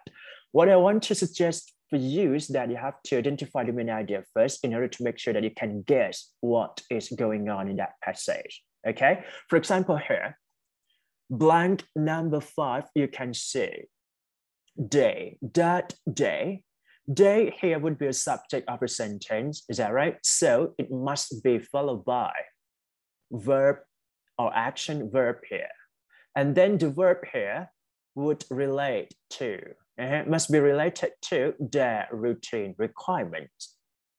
what I want to suggest for you is that you have to identify the main idea first in order to make sure that you can guess what is going on in that passage. Okay, for example here, blank number 5, you can say day, that day. Day here would be a subject of a sentence, is that right? So it must be followed by verb or action verb here. And then the verb here would relate to must be related to their routine requirements.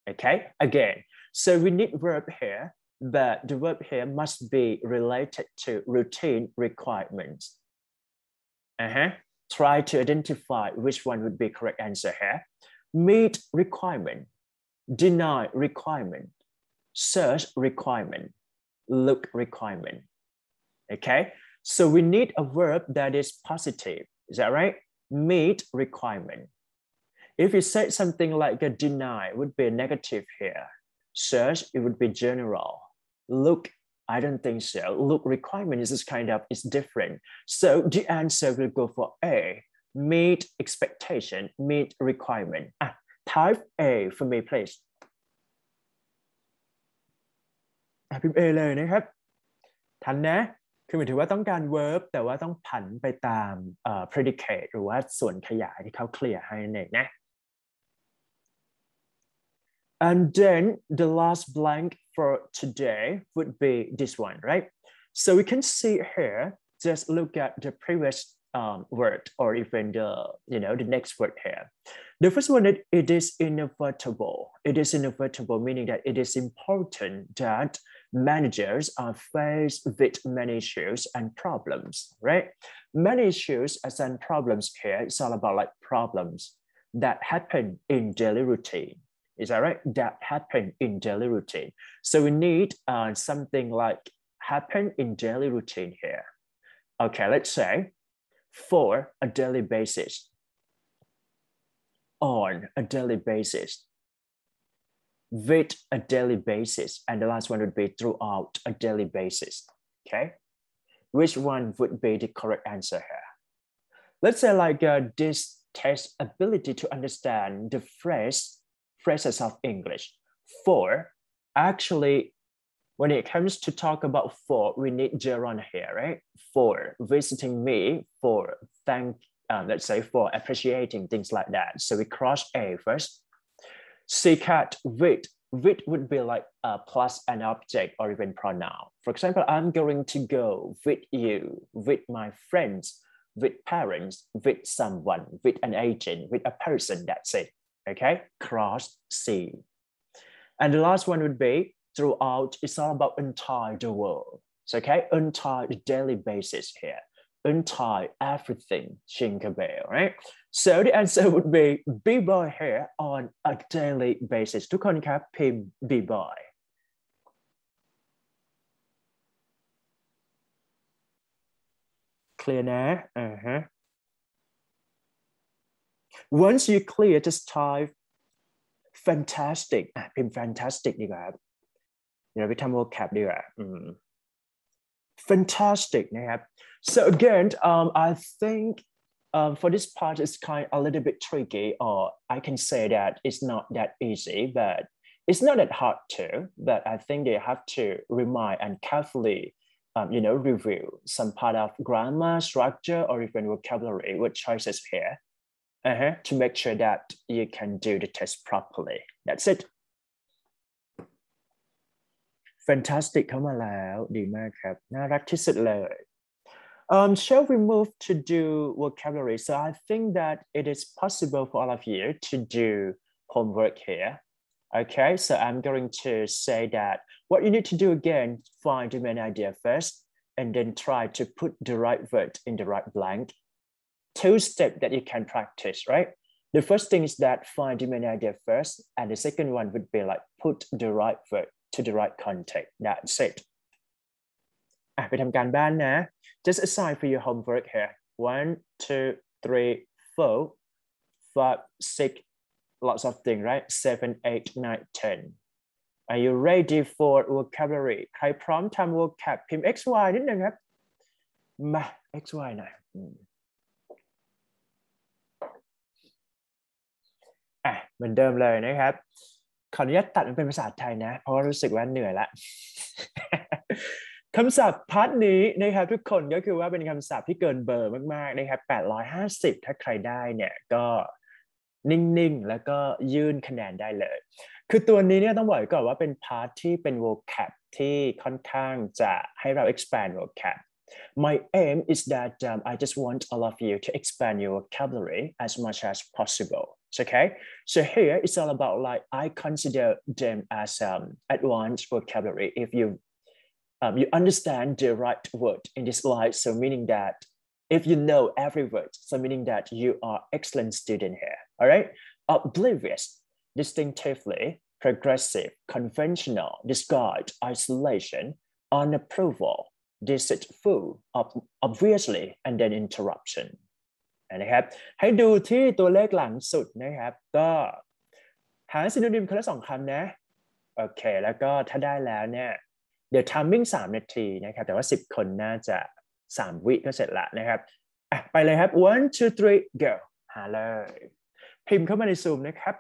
Okay, again, so we need verb here, but the verb here must be related to routine requirements. try to identify which one would be correct answer here. Meet requirement, deny requirement, search requirement, look requirement. Okay, so we need a verb that is positive. Is that right? Meet requirement. If you say something like a deny, it would be negative here. Search, it would be general. Look, I don't think so. Look, requirement is kind of, it's different. So the answer will go for A, meet expectation, meet requirement. Type A for me, please. พิมพ์ A เลยนะครับทันนะคือหมายถึงว่าต้องการ verb แต่ว่าต้องผันไปตามpredicate หรือว่าส่วนขยายที่เขาเคลียร์ให้นั่นเองนะ And then the last blank for today would be this one, right? So we can see here, just look at the previous word or even the next word here. The first one, it is inevitable. It is inevitable, meaning that it is important that managers are faced with many issues and problems, right? Many issues and problems here, it's all about like problems that happen in daily routine. Is that right? That happen in daily routine. So we need something like happen in daily routine here. Okay, let's say for a daily basis, on a daily basis, with a daily basis, and the last one would be throughout a daily basis. Okay, which one would be the correct answer here? Let's say like this test ability to understand the phrases of English. For, actually, when it comes to talk about for, we need gerund here, right? For visiting me, for let's say for appreciating, things like that. So we cross A first. Seek out with would be like plus an object or even pronoun. For example, I'm going to go with you, with my friends, with parents, with someone, with an agent, with a person, that's it. Okay, cross C. And the last one would be throughout. It's all about entire the world. So, okay, entire daily basis here. Entire everything, Shinkabell, right? So the answer would be B-boy here on a daily basis. ทุกคนครับพิมพ์ B-boy. Clear now? Once you clear, just type fantastic. พิมพ์ fantastic ดีกว่าครับเดี๋ยวไปทำ vocab ดีกว่า fantastic นะครับ so again I think for this part it's kind of a little bit tricky, or I can say that it's not that easy, but it's not that hard too, but I think they have to remind and carefully review some part of grammar, structure, or even vocabulary with choices here to make sure that you can do the test properly. That's it. Fantastic เข้ามาแล้วดีมากครับน่ารักที่สุดเลย shall we move to do vocabulary? So I think that it is possible for all of you to do homework here. Okay, so I'm going to say that what you need to do again, find the main idea first, and then try to put the right word in the right blank. 2 steps that you can practice, right? The first thing is that find the main idea first, and the second one would be like put the right word to the right context. That's it. ไปทำการบ้านนะ Just assign for your homework here. 1, 2, 3, 4, 5, 6, lots of things, right? 7, 8, 9, 10. Are you ready for vocabulary? ใครพร้อมทำ vocab พิมพ์ XY นิดนึงครับมา XY หน่อยเหมือนเดิมเลยนะครับขออนุญาตตัดมันเป็นภาษาไทยนะเพราะว่ารู้สึกว่าเหนื่อยละ คำศัพท์พาร์ทนี้นะครับทุกคนก็คือว่าเป็นคำศัพท์ที่เกินเบอร์มากๆนะครับ850ถ้าใครได้เนี่ยก็นิ่งๆแล้วก็ยื่นคะแนนได้เลยคือตัวนี้เนี่ยต้องบอกก่อนว่าเป็นพาร์ทที่เป็น vocab ที่ค่อนข้างจะให้เรา expand vocab. My aim is that I just want all of you to expand your vocabulary as much as possible. Okay, so here it's all about like I consider them as advanced vocabulary if you understand the right word in this slide. So meaning that if you know every word, so meaning that you are excellent student here. All right. Oblivious, distinctively, progressive, conventional, discard, isolation, unapproval, deceitful, obviously, and then interruption นะครับให้ดูที่ตัวเลขหลังสุดนะครับก็หาซิโนนิมคนละ2คำนะโอเคแล้วก็ถ้าได้แล้วเนี่ยเดี๋ยว timing 3 นาทีนะครับแต่ว่า10 คนน่าจะ3 วิก็เสร็จละนะครับไปเลยครับ one two three go หาเลยพิมพ์เข้ามาใน Zoom นะครับ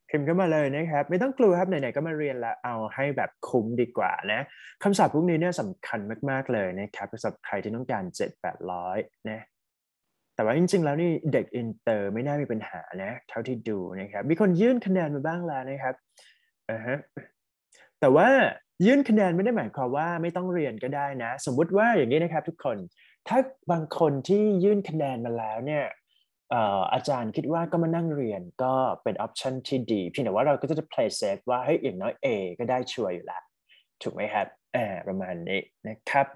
พิมพ์เข้ามาเลยนะครับไม่ต้องกลัวครับไหนๆก็มาเรียนแล้วเอาให้แบบคุ้มดีกว่านะคำศัพท์พวกนี้เนี่ยสำคัญมากๆเลยนะครับสำหรับใครที่ต้องการ 700-800 นะแต่ว่าจริงๆแล้วนี่เด็กอินเตอร์ไม่น่ามีปัญหานะเท่าที่ดูนะครับมีคนยื่นคะแนนมาบ้างแล้วนะครับแต่ว่ายื่นคะแนนไม่ได้หมายความว่าไม่ต้องเรียนก็ได้นะสมมุติว่าอย่างนี้นะครับทุกคนถ้าบางคนที่ยื่นคะแนนมาแล้วเนี่ยอาจารย์คิดว่าก็มานั่งเรียนก็เป็นออปชันที่ดีเพียงแต่ว่าเราก็จะ play safe ว่าเฮ้ยอย่างน้อย A ก็ได้ชัวร์อยู่แล้วถูกไหมครับประมาณนี้นะครับ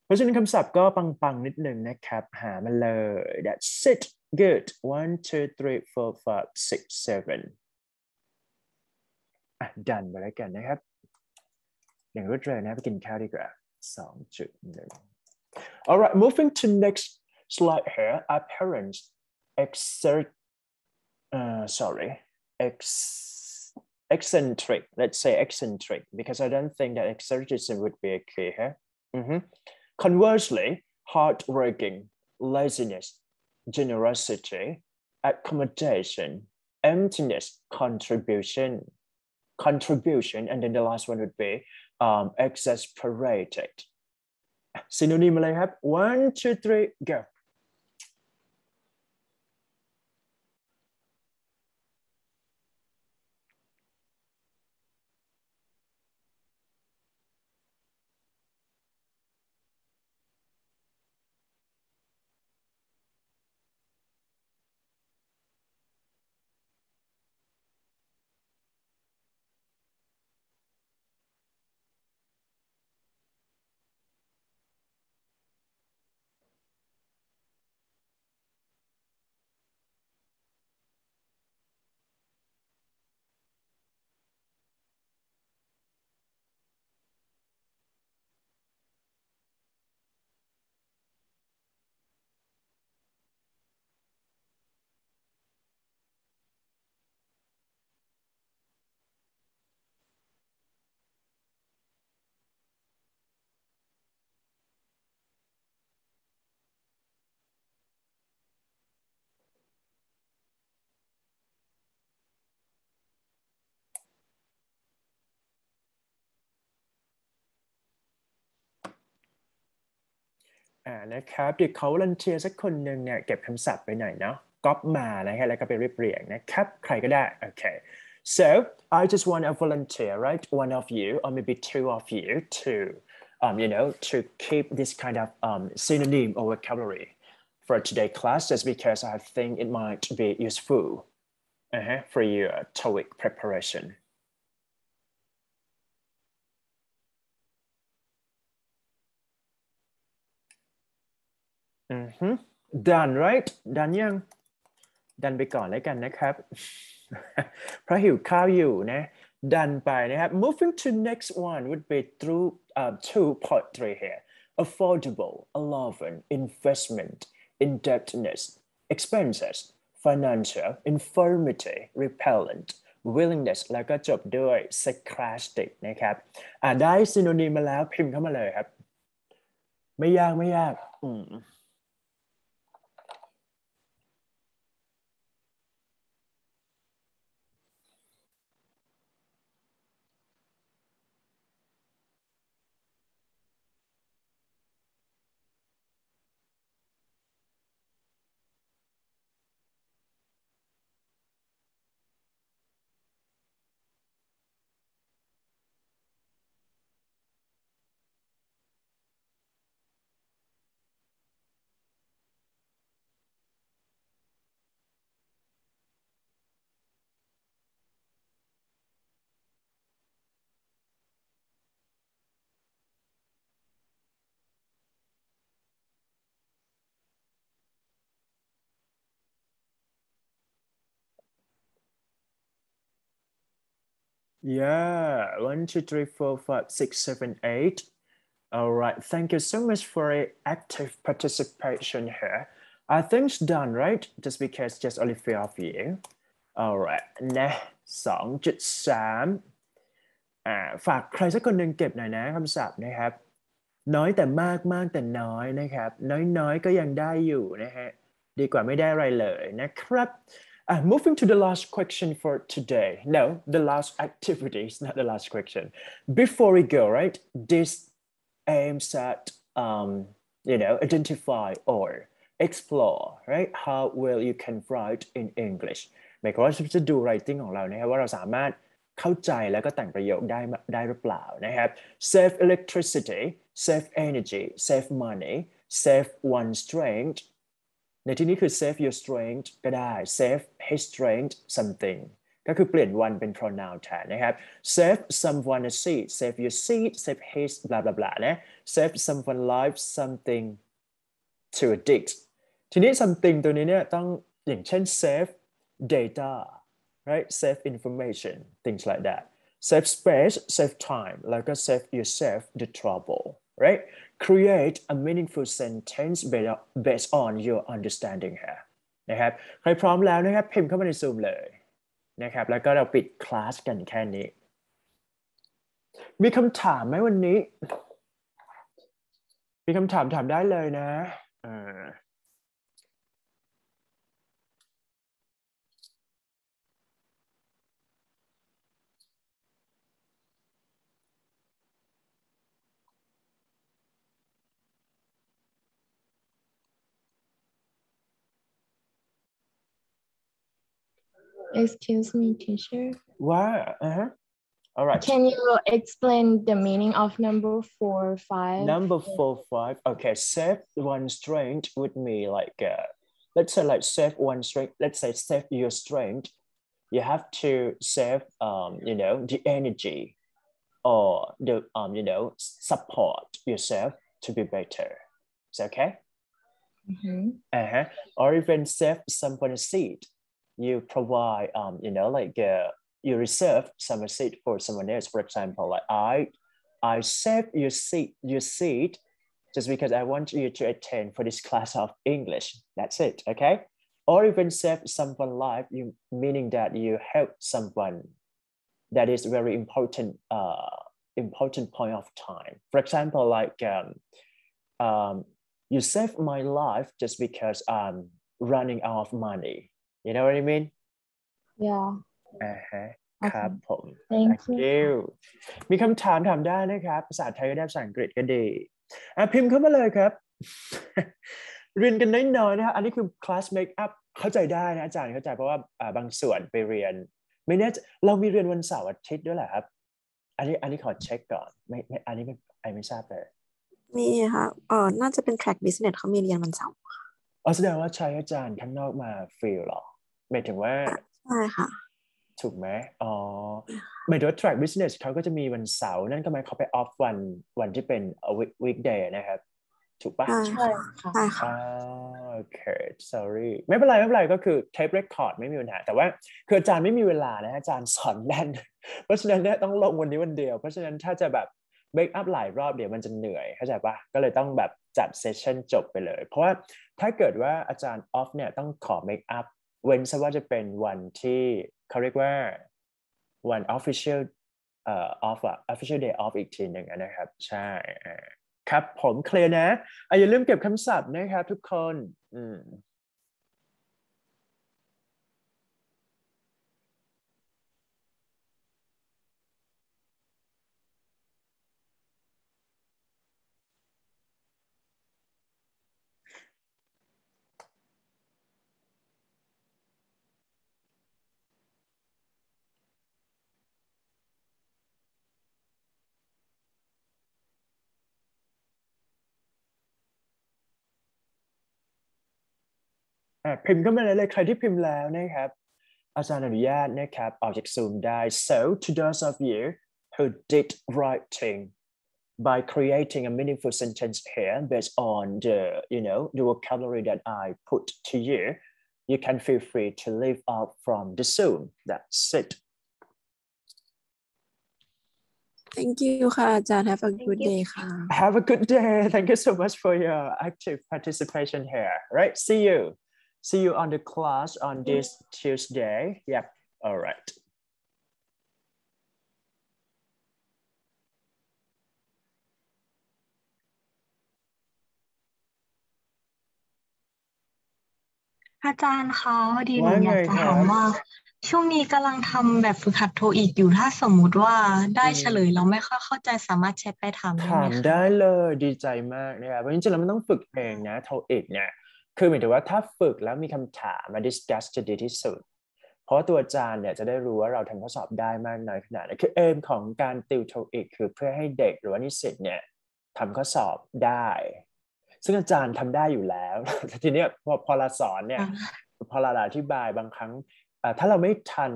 เพราะฉะนั้นคำศัพท์ก็ปังๆนิดนึงนะครับหามาเลย that's it good 1 2 3 4 5 6 7ดันไปแล้วกันนะครับอย่างรวดเร็วนะไปกินข้าวดีกว่า 2.1 alright moving to next slide here apparent eccentric let's say eccentric because I don't think that eccentricism would be a key here conversely hardworking laziness generosity accommodation emptiness contribution and then the last one would be exasperated synonym อะไรครับ 1 2 3 goนะครับเดี๋ยวเขาลันเทียสักคนหนึ่งเนี่ยเก็บคำศัพท์ไปหน่อยเนาะก๊อปมานะฮะแล้วก็ไปเรียบเรียงนะครับใครก็ได้โอเค so I just want a volunteer right one of you or maybe two of you to to keep this kind of synonym or vocabulary for today's class just because I think it might be useful for your TOEIC preparation. Done right done ยัง done ไปก่อนแล้วกันนะครับ เพราะหิวข้าวอยู่นะ done ไปนะครับ moving to next one would be through 2.3 here affordable allowance investment indebtedness expenses financial infirmity repellent willingness แล้วก็จบด้วย sarcastic นะครับได้ synonym มาแล้วพิมพ์เข้ามาเลยครับไม่ยากYeah, 1, 2, 3, 4, 5, 6, 7, 8. All right, thank you so much for active participation here. I think it's done, right? Just because just only 3 of you. All right, นะ 2.3 ฝากใครสักคนหนึ่งเก็บหน่อยนะคำศัพท์นะครับ น้อยแต่มากมากแต่น้อยนะครับ น้อยก็ยังได้อยู่นะฮะ ดีกว่าไม่ได้อะไรเลยนะครับ moving to the last question for today. No, the last activity is not the last question. Before we go, right? This aims at, identify or explore, right? How well you can write in English. หมายความว่าจะดู writing ของเรานะครับว่าเราสามารถเข้าใจแล้วก็แต่งประโยคได้หรือเปล่านะครับ save electricity, save energy, save money, save one's strength ในที่นี้คือ save your strength ก็ได้ save his strength something ก็คือเปลี่ยน one เป็น pronoun แทนนะครับ save someone a seat save your seat save his blah blah blah นะ save someone life something to addict ทีนี้ something ตัวนี้เนี่ยต้องอย่างเช่น save data right save information things like that save space save time แล้วก็ save yourself the trouble right create a meaningful sentence based on your understanding here นะครับใครพร้อมแล้วนะครับพิมพ์เข้ามาใน Zoom เลยนะครับแล้วก็เราปิดคลาสกันแค่นี้มีคำถามไหมวันนี้มีคำถามถามได้เลยนะExcuse me, teacher. Wow. All right. Can you explain the meaning of number 4, 5? Number 4, 5. Okay, save one strength would mean like, let's say like save one strength. Let's say save your strength. You have to save, the energy or the, support yourself to be better. Is that okay? Or even save someone's seat. You provide, you reserve some seat for someone else. For example, like I save your seat just because I want you to attend for this class of English. That's it, okay? Or even save someone's life, meaning that you help someone that is very important point of time. For example, like you save my life just because I'm running out of money. You know what I mean? Yeah. ครับผม Thank you มีคำถามถามได้นะครับภาษาไทยก็ได้ภาษาอังกฤษก็ดีพิมพ์เข้ามาเลยครับ เรียนกันน้อยๆนะครับอันนี้คือ class make up เข้าใจได้นะอาจารย์เข้าใจเพราะว่าบางส่วนไปเรียนไม่แน่เรามีเรียนวันเสาร์อาทิตย์ด้วยแหละครับอันนี้ขอเช็คก่อนไม่อันนี้ไม่ทราบเลยมีค่ะน่าจะเป็น track business เขามีเรียนวันเสาร์แสดงว่าใช้อาจารย์ข้างนอกมาฟรีหรอหมายถึงว่า ใช่ค่ะถูกไหมอ๋อหมายถึงว่า track business เขาก็จะมีวันเสาร์นั่นก็หมายเขาไปออฟวันที่เป็น weekday นะครับถูกปะใช่ค่ะใช่ค่ะโอเค sorry ไม่เป็นไรก็คือ tape record ไม่มีปัญหาแต่ว่าคืออาจารย์ไม่มีเวลานะอาจารย์สอนแน่นเพราะฉะนั้นเนี่ยต้องลงวันนี้วันเดียวเพราะฉะนั้นถ้าจะแบบ make up หลายรอบเดี๋ยวมันจะเหนื่อยเข้าใจปะก็เลยต้องแบบจัดเซสชั่นจบไปเลยเพราะว่าถ้าเกิดว่าอาจารย์ออฟเนี่ยต้องขอ make up เว้นซะว่าจะเป็นวันที่เขาเรียกว่าวัน official off official day off อีกทีหนึ่งนะครับใช่ครับผมเคลียร์นะอย่าลืมเก็บคำศัพท์นะครับทุกคนพิมพ์เข้ามาเลยใครที่พิมพ์แล้วนะครับอาจารย์อนุญาตนะครับออกจาก Zoom ได้ so to those of you who did writing by creating a meaningful sentence here based on the vocabulary that I put to you you can feel free to leave out from the Zoom that's it Thank you ค่ะอาจารย์ Have a good day ค่ะ Have a good day thank you so much for your active participation here right see you on the class on this Tuesday yep all rightอาจารย์คะพอดีหนูอยากจะถามว่าช่วงนี้กำลังทำแบบฝึกหัดโทอีกอยู่ถ้าสมมุติว่าได้เฉลยเราไม่ค่อยเข้าใจสามารถแชทไปถามได้ไหมคะถามได้เลยดีใจมากนะครับเพราะจริงๆแล้วมันต้องฝึกเองนะโทอีกเนี่ยคือหมายถึงว่าถ้าฝึกแล้วมีคำถามมา discuss จะดีที่สุดเพราะตัวอาจารย์เนี่ยจะได้รู้ว่าเราทำข้อสอบได้มากน้อยขนาดไหนคือเอมของการติวโทอีกคือเพื่อให้เด็กหรือว่านิสิตเนี่ยทำข้อสอบได้ซึ่งอาจารย์ทำได้อยู่แล้วทีนี้พอเราสอนเนี่ยพอเราอธิบายบางครั้งถ้าเราไม่ทัน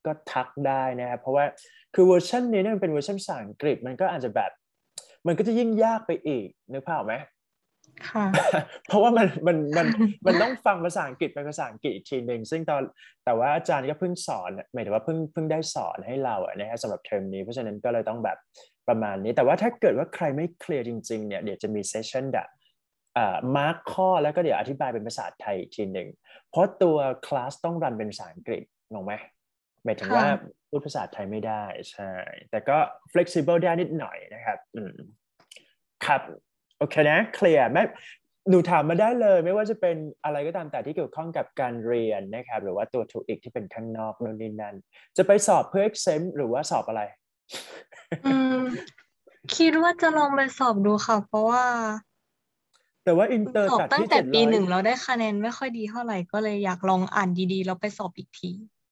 ก็ทักได้นะครับเพราะว่าคือเวอร์ชันนี้เนี่ยมันเป็นเวอร์ชันภาษาอังกฤษมันก็อาจจะแบบมันก็จะยิ่งยากไปอีกนึกภาพไหมค่ะเพราะว่ามันต้องฟังภาษาอังกฤษเป็นภาษาอังกฤษอีกทีหนึ่งซึ่งแต่ว่าอาจารย์ก็เพิ่งสอนหมายถึงว่าเพิ่งได้สอนให้เรานะฮะสำหรับเทอมนี้เพราะฉะนั้นก็เลยต้องแบบประมาณนี้แต่ว่าถ้าเกิดว่าใครไม่เคลียร์จริงๆเนี่ยเดี๋ยวจะมีเซสชั่นแบบมาร์คข้อแล้วก็เดี๋ยวอธิบายเป็นภาษาไทยอีกทีหนึ่งเพราะตัวคลาสต้องรันเป็นภาษาอังกฤษงงไหมหมายถึงว่าพูดภาษาไทยไม่ได้ใช่แต่ก็ flexible ได้นิดหน่อยนะครับครับโอเคนะเคลียร์ไหมหนูถามมาได้เลยไม่ว่าจะเป็นอะไรก็ตามแต่ที่เกี่ยวข้องกับการเรียนนะครับหรือว่าตัวTOEICที่เป็นข้างนอกโน่นนี่นั่นจะไปสอบเพื่อ exempt หรือว่าสอบอะไรคิดว่าจะลองไปสอบดูค่ะเพราะว่าแต่ว่าอินเตอร์ตัดตั้งที่แต่ปี1เราได้คะแนนไม่ค่อยดีเท่าไหร่ก็เลยอยากลองอ่านดีๆแล้วไปสอบอีกที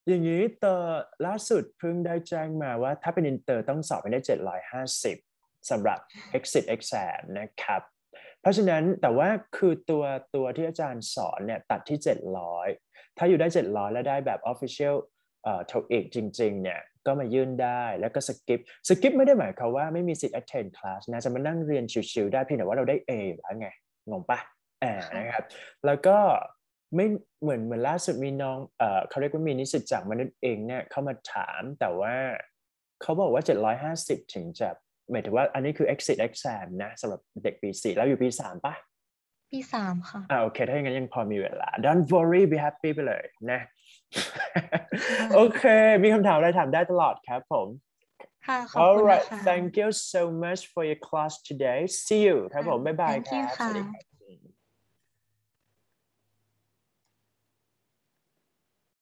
อย่างนี้เตอร์ล่าสุดเพิ่งได้แจ้งมาว่าถ้าเป็นอินเตอร์ต้องสอบให้ได้750สำหรับ exit exam นะครับเพราะฉะนั้นแต่ว่าคือตัวที่อาจารย์สอนเนี่ยตัดที่700ถ้าอยู่ได้700แล้วได้แบบ official TOEIC จริงๆเนี่ยก็มายื่นได้แล้วก็สกิปไม่ได้หมายความว่าไม่มีสิทธิ์ attend class นะจะมานั่งเรียนชิวๆได้เพียงแต่ว่าเราได้ A แล้วไงงงปะนะครับแล้วก็ไม่เหมือนล่าสุดมีน้องเขาเรียกว่ามีนิสิตจากมนุษย์เองเนี่ยเข้ามาถามแต่ว่าเขาบอกว่า750ถึงจะหมายถึงว่าอันนี้คือ exit exam นะสำหรับเด็กปี4แล้วอยู่ปี3ปะปี3ค่ะโอเคถ้าอย่างนั้นยังพอมีเวลา don't worry be happy ไปเลยนะโอเคมีคำถามอะไรถามได้ตลอดครับผมค่ะขอบคุณนะคะ Alright thank you so much for your class today see you ครับผมบ๊ายบายครับสวัสดีครับ